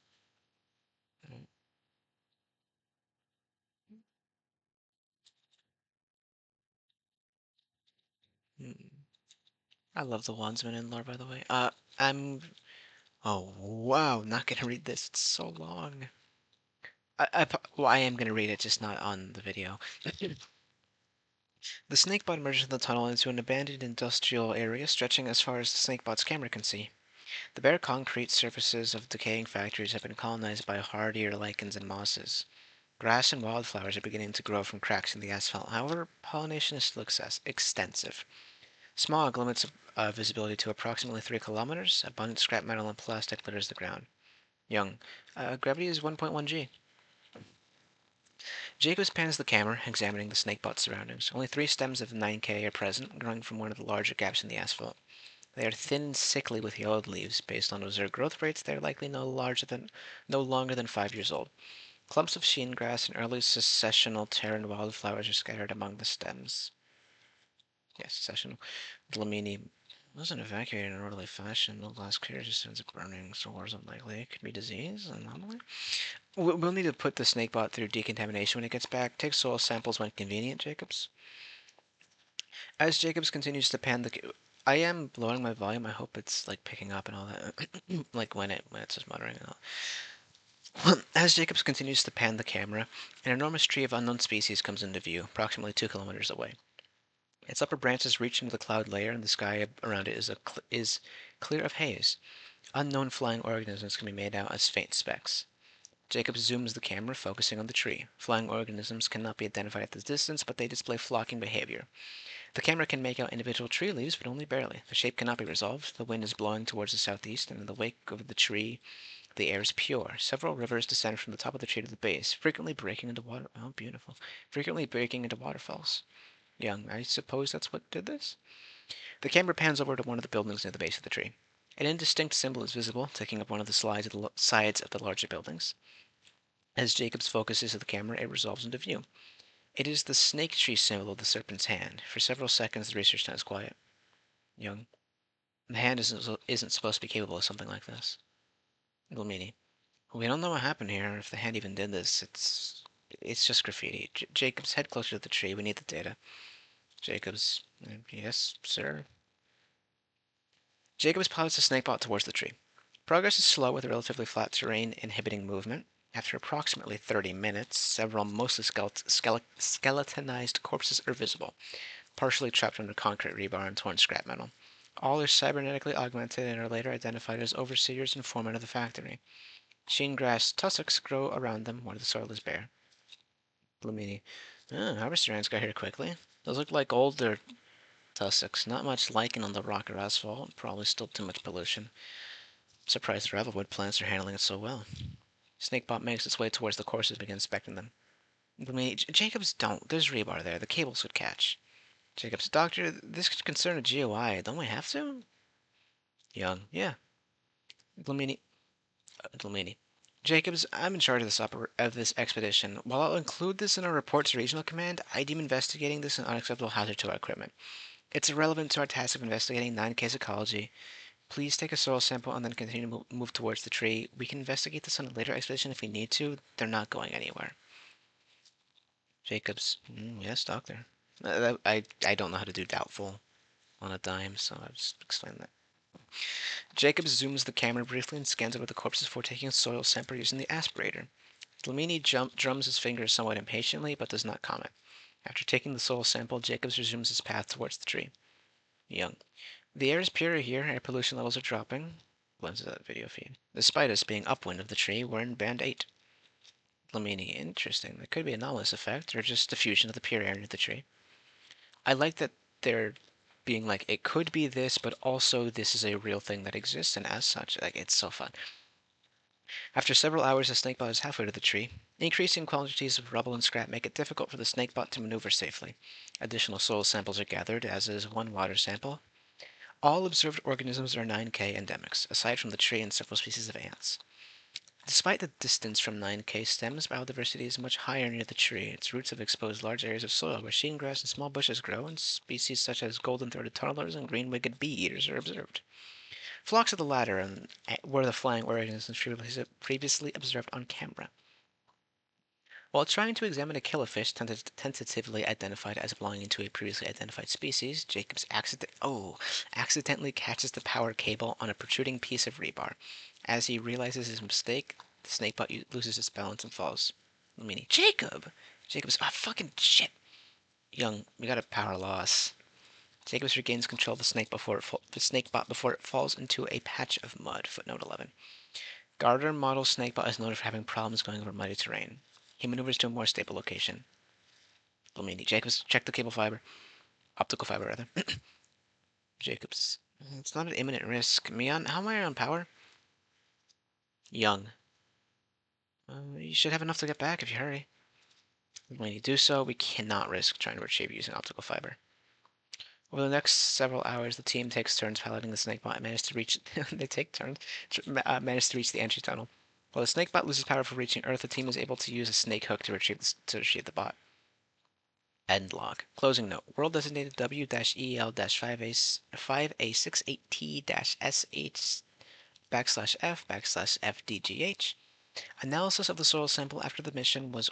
Hmm. I love the Wandsman in lore, by the way. I'm. Oh wow, not gonna read this. It's so long. Well, I am gonna read it, just not on the video. The snakebot emerges from the tunnel into an abandoned industrial area stretching as far as the snakebot's camera can see. The bare concrete surfaces of decaying factories have been colonized by hardier lichens and mosses. Grass and wildflowers are beginning to grow from cracks in the asphalt. However, pollination is still extensive. Smog limits visibility to approximately 3 kilometers. Abundant scrap metal and plastic litters the ground. Young. Gravity is 1.1 g. Jacobs pans the camera, examining the snakebot's surroundings. Only 3 stems of 9K are present, growing from one of the larger gaps in the asphalt. They are thin and sickly with yellowed leaves. Based on observed growth rates, they are likely no longer than 5 years old. Clumps of sheen grass and early successional terran wildflowers are scattered among the stems. Yes, successional. Dlamini wasn't evacuated in an orderly fashion. No glass clear, just sends it burning. So war is unlikely. It could be disease, anomaly. We'll need to put the snakebot through decontamination when it gets back. Take soil samples when convenient, Jacobs. As Jacobs continues to pan the... I am lowering my volume. I hope it's like picking up and all that. Like when it's just muttering and all. As Jacobs continues to pan the camera, an enormous tree of unknown species comes into view, approximately 2 kilometers away. Its upper branches reach into the cloud layer, and the sky around it is clear of haze. Unknown flying organisms can be made out as faint specks. Jacob zooms the camera, focusing on the tree. Flying organisms cannot be identified at this distance, but they display flocking behavior. The camera can make out individual tree leaves, but only barely. The shape cannot be resolved. The wind is blowing towards the southeast, and in the wake of the tree, the air is pure. Several rivers descend from the top of the tree to the base, frequently breaking into water. Oh, beautiful! Frequently breaking into waterfalls. Young, I suppose that's what did this? The camera pans over to one of the buildings near the base of the tree. An indistinct symbol is visible, taking up one of the sides of the larger buildings. As Jacobs focuses the camera, it resolves into view. It is the snake tree symbol of the serpent's hand. For several seconds, the research is quiet. Young. The hand isn't supposed to be capable of something like this. Illuminati. We don't know what happened here. If the hand even did this, it's just graffiti. Jacobs, head closer to the tree. We need the data. Jacobs. Yes, sir. Jacobs pilots the snakebot towards the tree. Progress is slow with relatively flat terrain inhibiting movement. After approximately 30 minutes, several mostly skeletonized corpses are visible, partially trapped under concrete rebar and torn scrap metal. All are cybernetically augmented and are later identified as overseers and foremen of the factory. Sheen grass tussocks grow around them where the soil is bare. Blumini. Harvester ants got here quickly. Those look like older tussocks. Not much lichen on the rock or asphalt. Probably still too much pollution. Surprised the ravelwood plants are handling it so well. Snakebot makes its way towards the courses and begins inspecting them. Jacobs, don't. There's rebar there. The cables would catch. Jacobs, Doctor, this could concern a GOI. Don't we have to? Young, yeah. Glamini, Glamini. Jacobs, I'm in charge of this expedition. While I'll include this in our report to Regional Command, I deem investigating this an unacceptable hazard to our equipment. It's irrelevant to our task of investigating 9K's ecology. Please take a soil sample and then continue to move towards the tree. We can investigate this on a later expedition if we need to. They're not going anywhere. Jacobs, yes, Doctor. I don't know how to do doubtful on a dime, so I'll just explain that. Jacobs zooms the camera briefly and scans over the corpses before taking a soil sample using the aspirator. Dlamini drums his fingers somewhat impatiently, but does not comment. After taking the soil sample, Jacobs resumes his path towards the tree. Young. The air is purer here, air pollution levels are dropping. Lenses that video feed. Despite us being upwind of the tree, we're in band 8. Dlamini. Interesting. There could be an anomalous effect, or just diffusion of the pure air near the tree. I like that they're being like, it could be this, but also this is a real thing that exists, and as such, like, it's so fun. After several hours, the snakebot is halfway to the tree. Increasing quantities of rubble and scrap make it difficult for the snakebot to maneuver safely. Additional soil samples are gathered, as is one water sample. All observed organisms are 9K endemics, aside from the tree and several species of ants. Despite the distance from 9K stems, biodiversity is much higher near the tree. Its roots have exposed large areas of soil where sheen grass and small bushes grow, and species such as golden-throated tunnelers and green-winged bee-eaters are observed. Flocks of the latter were the flying organisms previously observed on camera. While trying to examine a killifish tentatively identified as belonging to a previously identified species, Jacobs accidentally catches the power cable on a protruding piece of rebar. As he realizes his mistake, the snakebot loses its balance and falls. Meaning, Jacobs, fucking shit! Young, we got a power loss. Jacobs regains control of the snakebot before it falls into a patch of mud. Footnote 11. Garter model snakebot is noted for having problems going over muddy terrain. He maneuvers to a more stable location. Blamini. Jacobs, check the cable fiber. Optical fiber, rather. Jacobs. It's not an imminent risk. How am I on power? Young. You should have enough to get back if you hurry. When you do so, we cannot risk trying to retrieve using optical fiber. Over the next several hours, the team takes turns piloting the snakebot and manage to reach. They take turns. Manage to reach the entry tunnel. While the snakebot loses power for reaching Earth, the team is able to use a snake hook to retrieve the bot. End log. Closing note. World designated W-EL-5A68T-SH /F/FDGH. Analysis of the soil sample after the mission was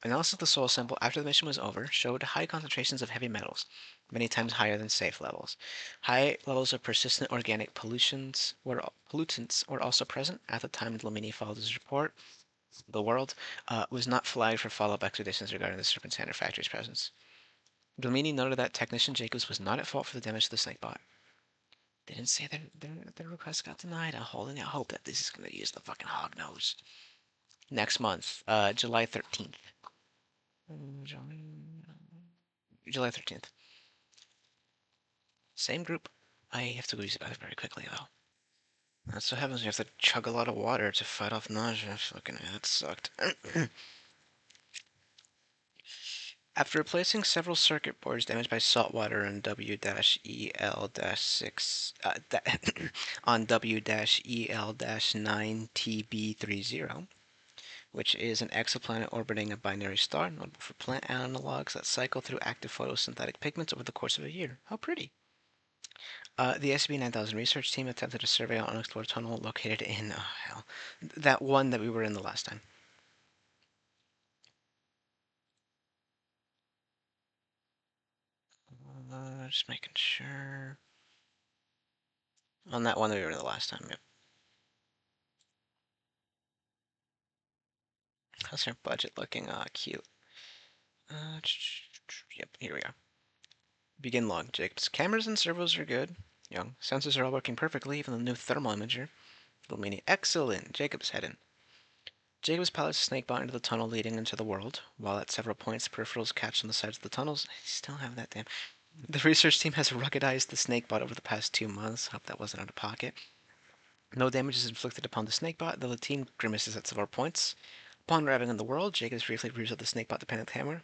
Analysis of the soil sample after the mission was over showed high concentrations of heavy metals, many times higher than safe levels. High levels of persistent organic pollutants were also present at the time Dlamini filed his report. The world was not flagged for follow-up expeditions regarding the Serpent Sand factory's presence. Dlamini noted that Technician Jacobs was not at fault for the damage to the snakebot. They didn't say their request got denied. I'm holding out hope that this is going to use the fucking hog nose. Next month, July 13th. July 13th. Same group. I have to go use the bathroom very quickly, though. That's what happens when you have to chug a lot of water to fight off nausea. Fucking, that sucked. After replacing several circuit boards damaged by saltwater on W-EL-6 on W-EL-9TB30, which is an exoplanet orbiting a binary star, notable for plant analogs that cycle through active photosynthetic pigments over the course of a year. How pretty! The SCP-9000 research team attempted a survey on unexplored tunnel located in, that one that we were in the last time. Just making sure. On that one that we were in the last time, yep. How's our budget looking? Cute. Yep, here we are. Begin log. Jacobs. Cameras and servos are good. Young. Sensors are all working perfectly, even the new thermal imager. Lumini. Excellent. Jacobs, head in. Jacobs pilots a snakebot into the tunnel leading into the world, while at several points peripherals catch on the sides of the tunnels. I still have that damn. The research team has ruggedized the snakebot over the past 2 months. Hope that wasn't out of pocket. No damage is inflicted upon the snakebot, though the team grimaces at several points. Upon arriving in the world, Jacobs briefly reviews the snakebot dependent hammer.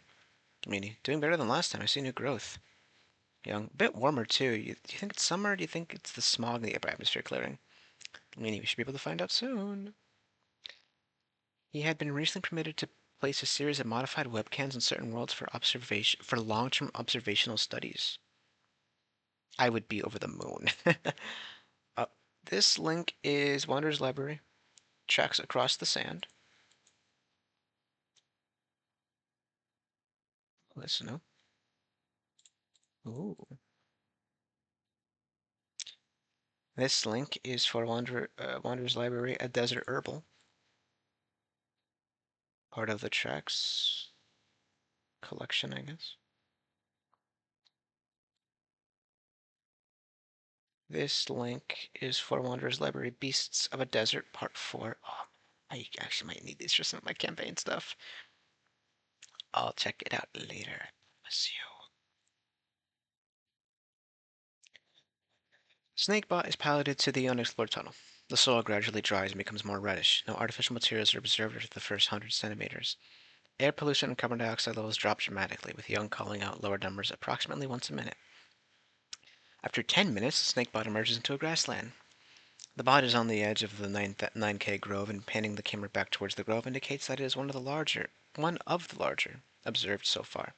I mean, doing better than last time. I see new growth. Young, a bit warmer too. Do you think it's summer? Or do you think it's the smog in the upper atmosphere clearing? I mean, we should be able to find out soon. He had been recently permitted to place a series of modified webcams in certain worlds for long-term observational studies. I would be over the moon. uh, this link is Wanderer's Library. Tracks across the sand. Listen up. Ooh. This link is for Wanderer's Library, a desert herbal. Part of the tracks collection, I guess. This link is for Wanderer's Library, Beasts of a Desert, Part 4. Oh, I actually might need these for some of my campaign stuff. I'll check it out later. See you. Snakebot is piloted to the unexplored tunnel. The soil gradually dries and becomes more reddish. No artificial materials are observed after the first 100 centimeters. Air pollution and carbon dioxide levels drop dramatically, with Young calling out lower numbers approximately once a minute. After 10 minutes, the snakebot emerges into a grassland. The bot is on the edge of the 9K grove, and panning the camera back towards the grove indicates that it is one of the larger observed so far.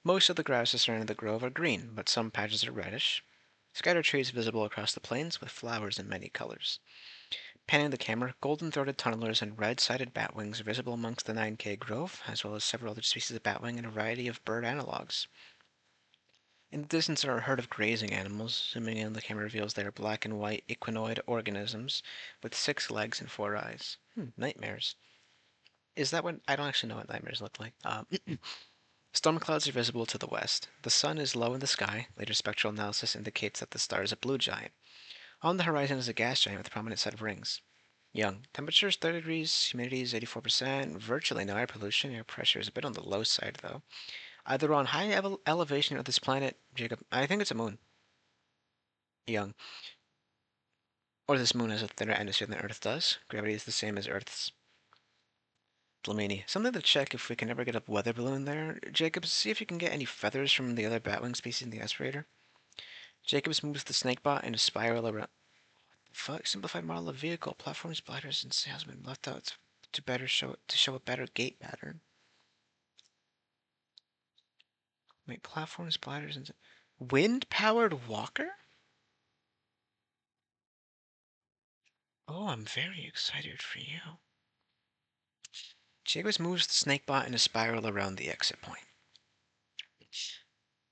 Most of the grasses surrounding the grove are green, but some patches are reddish. Scattered trees visible across the plains with flowers in many colors. Panning the camera, golden-throated tunnelers and red-sided batwings are visible amongst the 9K grove, as well as several other species of batwing and a variety of bird analogues. In the distance are a herd of grazing animals. Zooming in, the camera reveals they are black and white equinoid organisms with 6 legs and 4 eyes. Nightmares. Is that what... I don't actually know what nightmares look like. Storm clouds are visible to the west. The sun is low in the sky. Later spectral analysis indicates that the star is a blue giant. On the horizon is a gas giant with a prominent set of rings. Young. Temperature is 30 degrees, humidity is 84%, virtually no air pollution. Air pressure is a bit on the low side, though. Either on high elevation of this planet, Jacob, I think it's a moon. Young. Or this moon has a thinner atmosphere than Earth does. Gravity is the same as Earth's. Dlamini. Something to check if we can ever get a weather balloon there. Jacobs, see if you can get any feathers from the other batwing species in the aspirator. Jacobs moves the snakebot in a spiral around. Fuck, simplified model of vehicle. Platforms, bladders, and sails have been left out to show a better gait pattern. Wait, platforms, bladders, and wind-powered walker? Oh, I'm very excited for you. Jacobs moves the snakebot in a spiral around the exit point,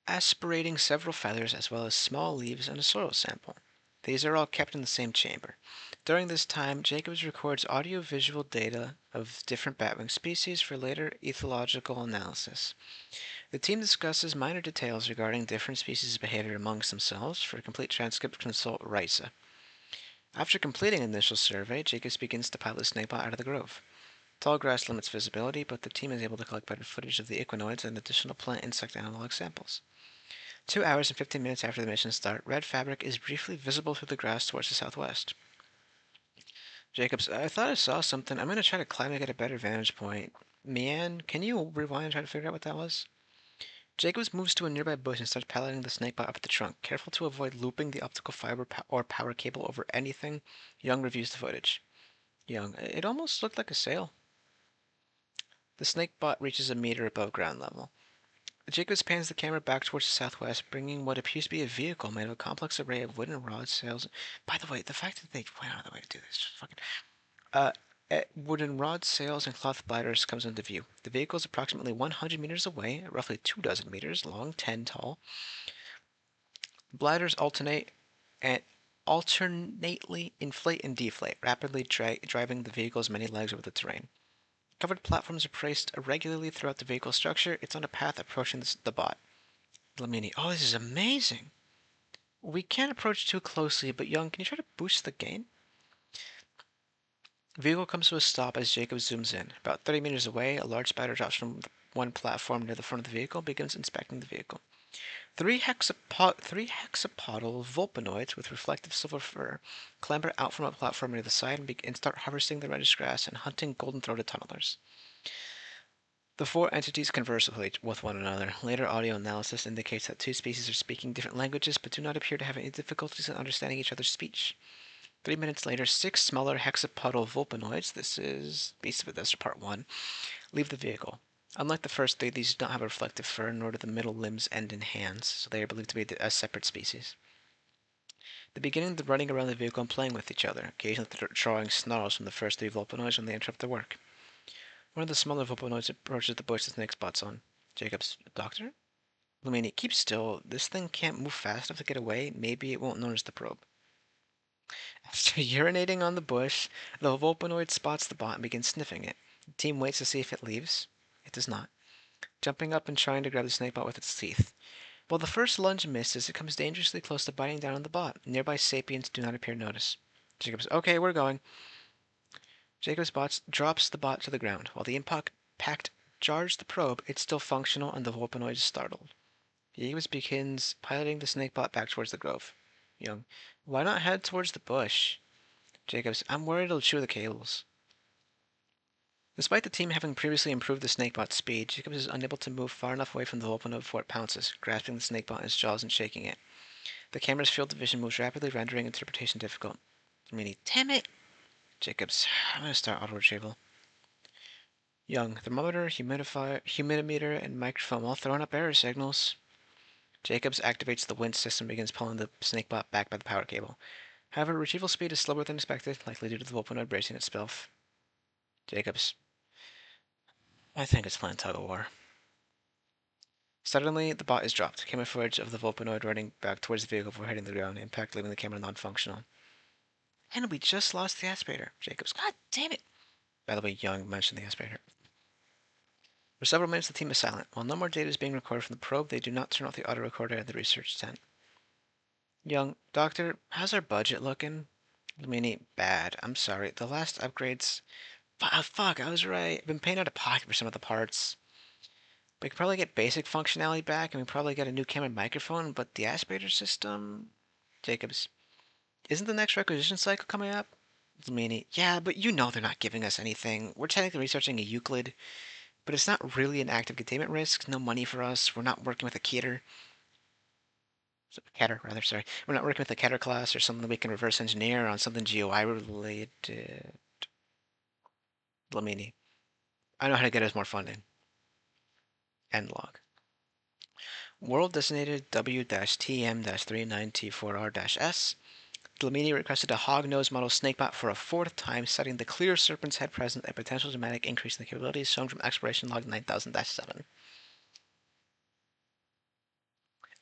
aspirating several feathers as well as small leaves and a soil sample. These are all kept in the same chamber. During this time, Jacobs records audio-visual data of different batwing species for later ethological analysis. The team discusses minor details regarding different species' behavior amongst themselves. For a complete transcript, consult RISA. After completing an initial survey, Jacobs begins to pilot the snakebot out of the grove. Tall grass limits visibility, but the team is able to collect better footage of the equinoids and additional plant insect analog samples. 2 hours and 15 minutes after the mission start, red fabric is briefly visible through the grass towards the southwest. Jacobs, I thought I saw something. I'm going to try to climb to get a better vantage point. Mian, can you rewind and try to figure out what that was? Jacobs moves to a nearby bush and starts piloting the snakebot up the trunk, careful to avoid looping the optical fiber or power cable over anything. Young reviews the footage. Young, it almost looked like a sail. The snakebot reaches a meter above ground level. Jacobs pans the camera back towards the southwest, bringing what appears to be a vehicle made of a complex array of wooden rods, sails. By the way, the fact that they went out of the way to do this, just fucking. Wooden rods, sails, and cloth bladders comes into view. The vehicle is approximately 100 meters away, roughly 24 meters long, 10 tall. Bladders alternately inflate and deflate, rapidly driving the vehicle's many legs over the terrain. Covered platforms are placed irregularly throughout the vehicle structure. It's on a path approaching the bot. Lamini, oh, this is amazing. We can't approach too closely, but Young, can you try to boost the gain? The vehicle comes to a stop as Jacob zooms in. About 30 meters away, a large spider drops from one platform near the front of the vehicle, begins inspecting the vehicle. Three hexapodal vulpinoids with reflective silver fur clamber out from a platform near the side and start harvesting the reddish grass and hunting golden-throated tunnelers. The four entities converse with one another. Later audio analysis indicates that two species are speaking different languages but do not appear to have any difficulties in understanding each other's speech. 3 minutes later, 6 smaller hexapodal vulpinoids, this is Beast of the Desert Part 1, leave the vehicle. Unlike the first three, these do not have a reflective fur, nor do the middle limbs end in hands, so they are believed to be a separate species. They begin running around the vehicle and playing with each other, occasionally drawing snarls from the first three vulpinoids when they interrupt their work. One of the smaller vulpinoids approaches the bush the snake spots on. Jacob's, Doctor? Lumini, keep still. This thing can't move fast enough to get away. Maybe it won't notice the probe. After urinating on the bush, the vulpinoid spots the bot and begins sniffing it. The team waits to see if it leaves. It does not, jumping up and trying to grab the snakebot with its teeth. While the first lunge misses, it comes dangerously close to biting down on the bot. Nearby sapiens do not appear to notice. Jacob's, okay, we're going. Jacob's drops the bot to the ground. While the impact jars the probe, it's still functional and the vulpinoid is startled. Jacobs begins piloting the snakebot back towards the grove. Young, why not head towards the bush? Jacobs, I'm worried it'll chew the cables. Despite the team having previously improved the snakebot's speed, Jacobs is unable to move far enough away from the vulpinoid before it pounces, grasping the snakebot in its jaws and shaking it. The camera's field of vision moves rapidly, rendering interpretation difficult. Meaning, damn it! Jacobs, I'm gonna start auto-retrieval. Young, thermometer, humidimeter, and microphone all throwing up error signals. Jacobs activates the winch system and begins pulling the snakebot back by the power cable. However, retrieval speed is slower than expected, likely due to the vulpinoid bracing itself. Jacobs, I think it's playing tug-of-war. Suddenly, the bot is dropped. Camouflage of the vulpinoid running back towards the vehicle before hitting the ground. Impact leaving the camera non-functional. And we just lost the aspirator. Jacobs, God damn it! By the way, Young mentioned the aspirator. For several minutes, the team is silent. While no more data is being recorded from the probe, they do not turn off the auto recorder at the research tent. Young, Doctor, how's our budget looking? Lumini, bad. I'm sorry. The last upgrades... fuck, I was right. I've been paying out of pocket for some of the parts. We could probably get basic functionality back, and we probably get a new camera and microphone, but the aspirator system... Jacobs, isn't the next requisition cycle coming up? Lumini, yeah, but you know they're not giving us anything. We're technically researching a Euclid, but it's not really an active containment risk. No money for us. We're not working with a Keter. Keter, rather, sorry. We're not working with a Keter class or something that we can reverse engineer on something GOI related. Lamini. I know how to get us more funding. End log. World designated W-TM-39T4R-S. Dlamini requested a hog-nosed model snakebot for a fourth time, citing the clear serpent's head present, a potential dramatic increase in the capabilities shown from exploration log 9000-7.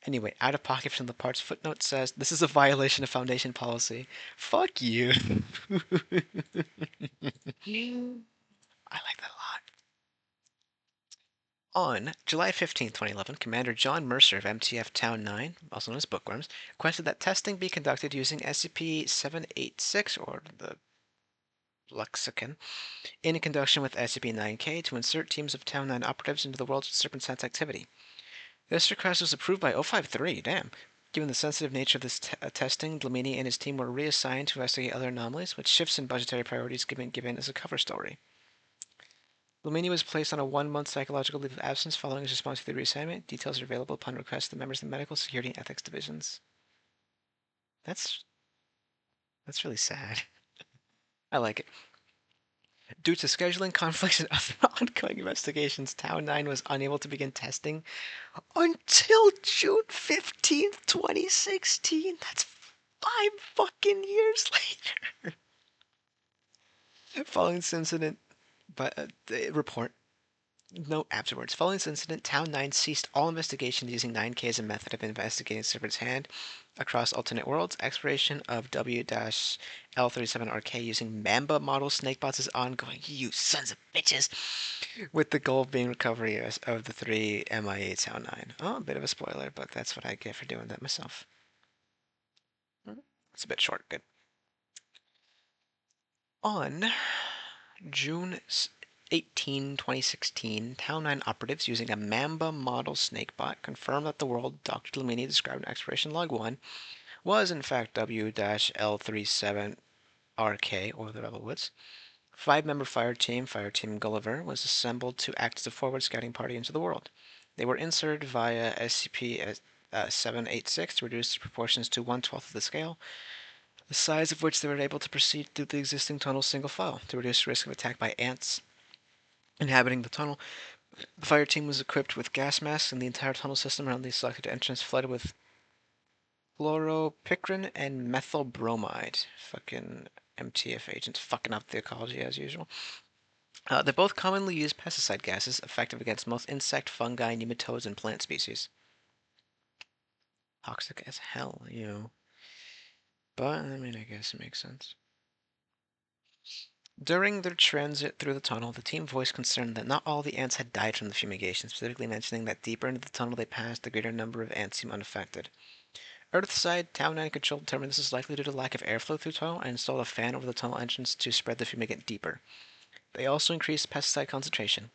Anyway, out of pocket from the parts footnote says, this is a violation of Foundation policy. Fuck you. I like that a lot. On July 15, 2011, Commander John Mercer of MTF Town 9, also known as Bookworms, requested that testing be conducted using SCP-786, or the lexicon, in conjunction with SCP-9K to insert teams of Town 9 operatives into the world's Serpent Sense activity. This request was approved by 053, damn. Given the sensitive nature of this testing, Dlamini and his team were reassigned to investigate other anomalies, with shifts in budgetary priorities given as a cover story. Dlamini was placed on a 1-month psychological leave of absence following his response to the reassignment. Details are available upon request of the members of the Medical Security and Ethics Divisions. That's really sad. I like it. Due to scheduling conflicts and other ongoing investigations, Town 9 was unable to begin testing until June 15th, 2016. That's 5 fucking years later. Following this incident, the report, note afterwards, following this incident, Town 9 ceased all investigations using 9K as a method of investigating Serpent's Hand across alternate worlds. Exploration of W-L37RK using Mamba model snakebots is ongoing. You sons of bitches! With the goal being recovery of the 3 MIA Town 9. Oh, a bit of a spoiler, but that's what I get for doing that myself. It's a bit short, good. On June 18, 2016, Town 9 operatives using a Mamba model snakebot confirmed that the world Dr. Dlamini described in Exploration Log 1 was in fact W-L37RK, or the Rebel Woods. 5-member Fire Team Gulliver, was assembled to act as a forward scouting party into the world. They were inserted via SCP-786 to reduce the proportions to 1/12 of the scale, the size of which they were able to proceed through the existing tunnel single file. To reduce risk of attack by ants inhabiting the tunnel, the fire team was equipped with gas masks, and the entire tunnel system around the selected entrance flooded with chloropicrin and methyl bromide. Fucking MTF agents fucking up the ecology as usual. They're both commonly used pesticide gases, effective against most insect, fungi, nematodes, and plant species. Toxic as hell, you know. But, I mean, I guess it makes sense. During their transit through the tunnel, the team voiced concern that not all the ants had died from the fumigation, specifically mentioning that deeper into the tunnel they passed, the greater number of ants seemed unaffected. Earthside Town 9 Control determined this is likely due to lack of airflow through the tunnel and installed a fan over the tunnel entrance to spread the fumigant deeper. They also increased pesticide concentration.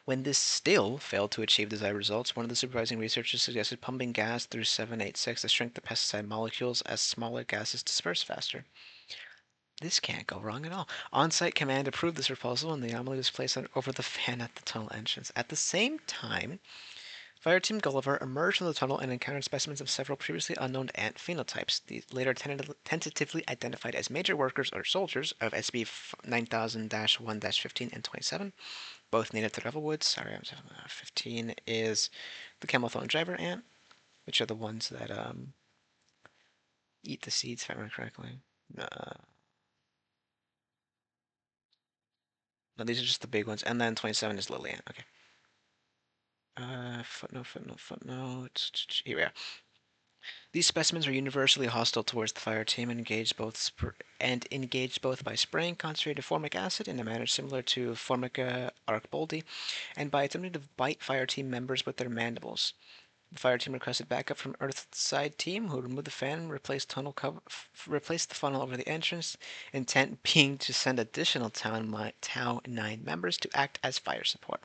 When this still failed to achieve desired results, one of the supervising researchers suggested pumping gas through 786 to shrink the pesticide molecules as smaller gases disperse faster. This can't go wrong at all. On-site command approved this proposal, and the anomaly was placed over the fan at the tunnel entrance. At the same time, Fire Team Gulliver emerged from the tunnel and encountered specimens of several previously unknown ant phenotypes, these later tentatively identified as major workers or soldiers of SCP-9000-1-15 and 27, both native to Revelwoods. Sorry, 15 is the camel thorn driver ant, which are the ones that eat the seeds, if I remember correctly. No, these are just the big ones. And then 27 is Lily ant. Okay. Footnote. Here we are. These specimens are universally hostile towards the fire team and engaged both by spraying concentrated formic acid in a manner similar to Formica arcboldi and by attempting to bite fire team members with their mandibles. The fire team requested backup from Earthside team, who removed the fan and replaced the funnel over the entrance, intent being to send additional Tau 9 members to act as fire support.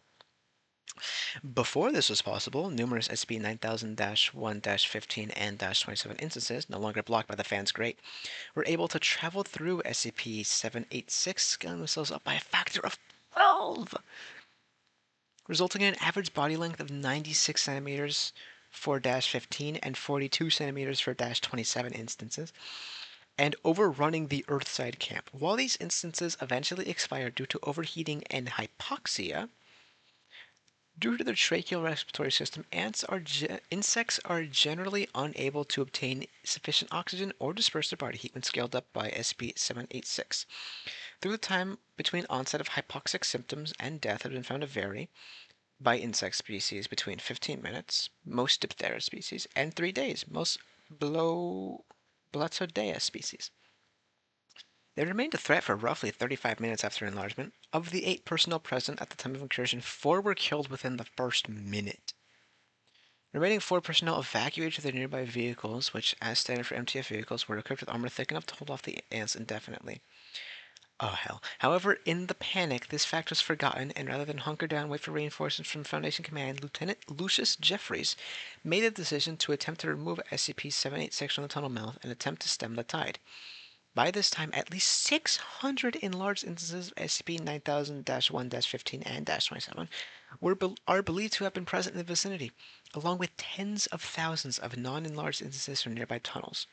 Before this was possible, numerous SCP-9000-1-15 and -27 instances, no longer blocked by the fan's grate, were able to travel through SCP-786, scaling themselves up by a factor of 12, resulting in an average body length of 96 centimeters for -15 and 42 centimeters for -27 instances, and overrunning the Earthside camp. While these instances eventually expired due to overheating and hypoxia, due to their tracheal respiratory system, insects are generally unable to obtain sufficient oxygen or disperse their body heat when scaled up by SCP-786. Through the time between onset of hypoxic symptoms and death have been found to vary by insect species between 15 minutes, most Diphthera species, and 3 days, most Blattodea species. They remained a threat for roughly 35 minutes after enlargement. Of the 8 personnel present at the time of incursion, 4 were killed within the first minute. The remaining 4 personnel evacuated to their nearby vehicles, which, as standard for MTF vehicles, were equipped with armor thick enough to hold off the ants indefinitely. Oh, hell. However, in the panic, this fact was forgotten, and rather than hunker down and wait for reinforcements from Foundation Command, Lieutenant Lucius Jeffries made the decision to attempt to remove SCP-786 from the tunnel mouth and attempt to stem the tide. By this time, at least 600 enlarged instances of SCP-9000-1-15 and -27 are believed to have been present in the vicinity, along with tens of thousands of non-enlarged instances from nearby tunnels.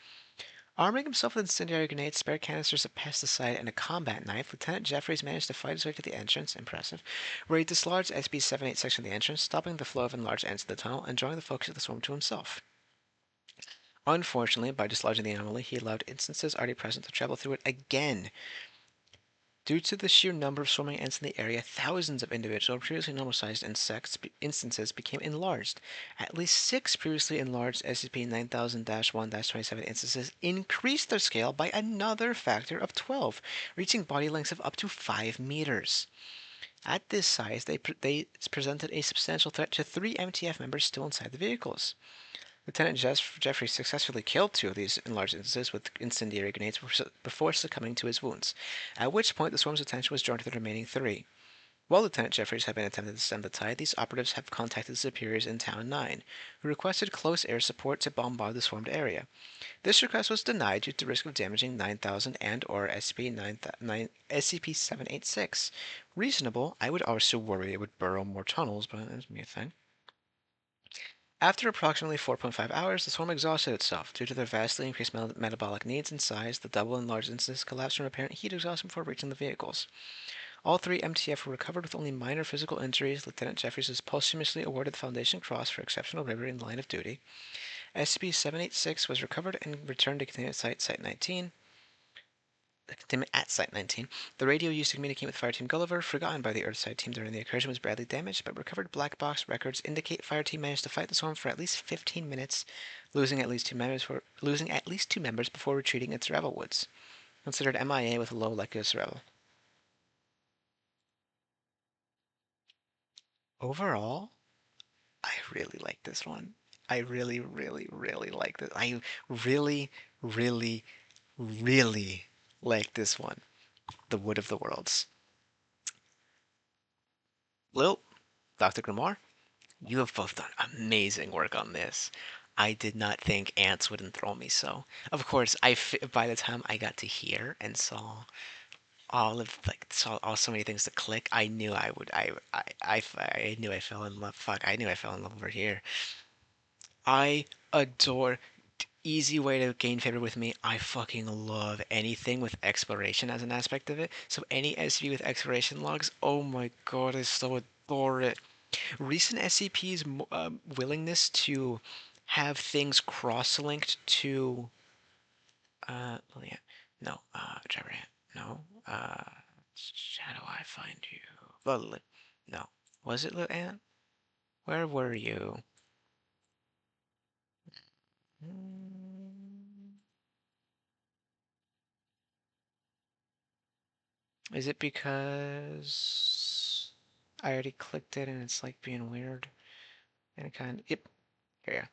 Arming himself with incendiary grenades, spare canisters of pesticide, and a combat knife, Lieutenant Jeffries managed to fight his way to the entrance, impressive, where he dislodged SCP-786 from the entrance, stopping the flow of enlarged ants in the tunnel and drawing the focus of the swarm to himself. Unfortunately, by dislodging the anomaly, he allowed instances already present to travel through it again. Due to the sheer number of swarming ants in the area, thousands of individual previously normal-sized instances became enlarged. At least 6 previously enlarged SCP-9000-1-27 instances increased their scale by another factor of 12, reaching body lengths of up to 5 meters. At this size, they presented a substantial threat to 3 MTF members still inside the vehicles. Lieutenant Jeffrey successfully killed 2 of these enlarged instances with incendiary grenades before succumbing to his wounds, at which point the swarm's attention was drawn to the remaining 3. While Lieutenant Jeffries had been attempting to stem the tide, these operatives have contacted superiors in Town 9, who requested close air support to bombard the swarmed area. This request was denied due to the risk of damaging 9000 and/or SCP-786. Reasonable. I would also worry it would burrow more tunnels, but that's me a thing. After approximately 4.5 hours, the swarm exhausted itself. Due to their vastly increased metabolic needs and size, the double and large instances collapsed from apparent heat exhaustion before reaching the vehicles. All three MTF were recovered with only minor physical injuries. Lieutenant Jeffries was posthumously awarded the Foundation Cross for exceptional bravery in the line of duty. SCP-786 was recovered and returned to containment Site 19. Containment at Site 19. The radio used to communicate with Fireteam Gulliver, forgotten by the Earthside team during the incursion, was badly damaged, but recovered black box records indicate Fireteam managed to fight the swarm for at least 15 minutes, losing at least two members before retreating into survival woods. Considered MIA with a low likelihood of survival. Overall, I really like this one. I really, really, really like this. I really, really, really like this one. The Wood of the Worlds. Lil, Dr. Grimoire, you have both done amazing work on this. I did not think ants would enthrall me so. Of course, by the time I got to here and saw so many things to click, I knew I would. I knew I fell in love. Fuck, I knew I fell in love over here. I adore easy way to gain favor with me. I fucking love anything with exploration as an aspect of it. So any SCP with exploration logs, oh my god, I so adore it. Recent SCP's willingness to have things cross-linked to Lillian. No, Trevor. No, how do I find you? Lilith. No, was it Lillian? Where were you? Is it because I already clicked it and it's like being weird? And it kind of, yep, here you go.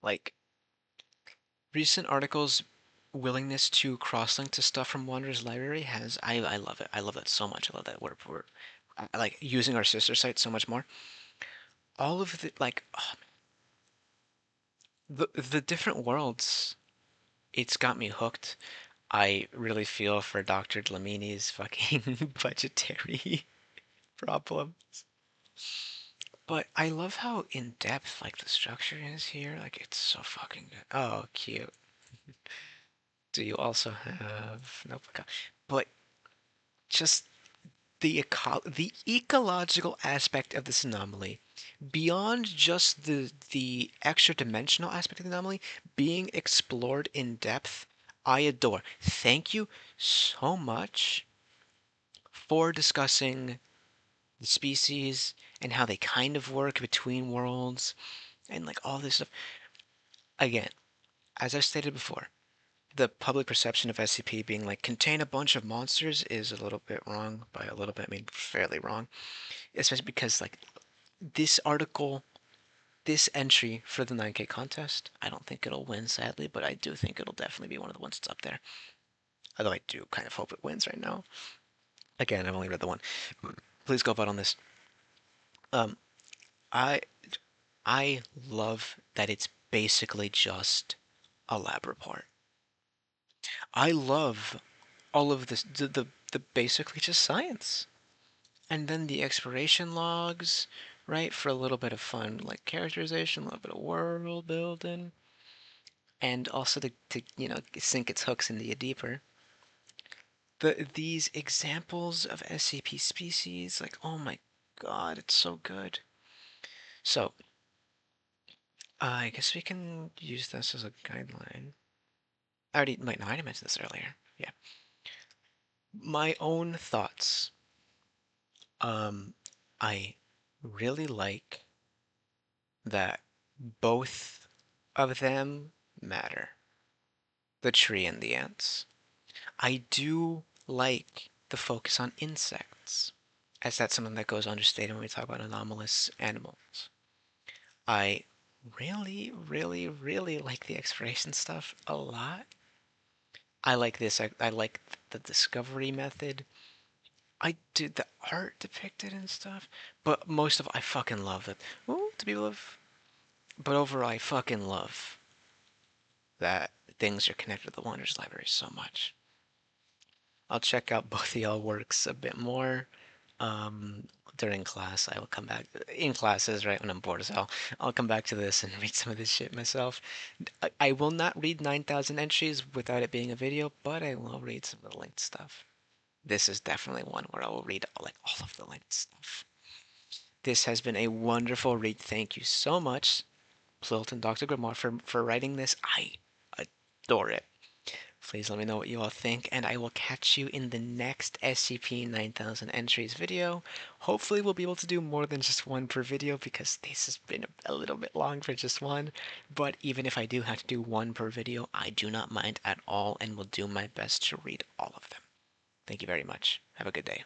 Like, recent articles' willingness to cross-link to stuff from Wanderer's Library I love it. I love that so much. I love that we're I like using our sister site so much more. All of the, like, oh, the different worlds, it's got me hooked. I really feel for Dr. Dlamini's fucking budgetary problems. But I love how in depth like the structure is here. Like it's so fucking good. Oh, cute. Do you also have nope? Okay. But just the ecological aspect of this anomaly, beyond just the extra dimensional aspect of the anomaly being explored in depth, I adore. Thank you so much for discussing the species and how they kind of work between worlds and like all this stuff. Again, as I've stated before, the public perception of SCP being like contain a bunch of monsters is a little bit wrong. By a little bit, I mean fairly wrong. Especially because like this article, this entry for the 9K contest, I don't think it'll win sadly, but I do think it'll definitely be one of the ones that's up there. Although I do kind of hope it wins right now. Again, I've only read the one. Please go vote on this. Um, I I love that it's basically just a lab report. I love all of this, the basically just science. And then the exploration logs, right, for a little bit of fun, like characterization, a little bit of world building, and also to sink its hooks into you deeper. These examples of SCP species, like, oh my god, it's so good. So, I guess we can use this as a guideline. Wait, no, I already mentioned this earlier. Yeah. My own thoughts. I really like that both of them matter. The tree and the ants. I do like the focus on insects, as that's something that goes understated when we talk about anomalous animals. I really, really, really like the exploration stuff a lot. I like this. I like the discovery method. I did the art depicted and stuff, but most of I fucking love it. Ooh, to be love. But overall, I fucking love that things are connected to the Wonders Library so much. I'll check out both of y'all works a bit more. Um, During class, I will come back in classes, right when I'm bored as hell. I'll come back to this and read some of this shit myself. I will not read 9,000 entries without it being a video, but I will read some of the linked stuff. This is definitely one where I will read like all of the linked stuff. This has been a wonderful read. Thank you so much, Plilt and Dr. Grimoire, for writing this. I adore it. Please let me know what you all think, and I will catch you in the next SCP-9000 entries video. Hopefully we'll be able to do more than just one per video, because this has been a little bit long for just one. But even if I do have to do one per video, I do not mind at all, and will do my best to read all of them. Thank you very much. Have a good day.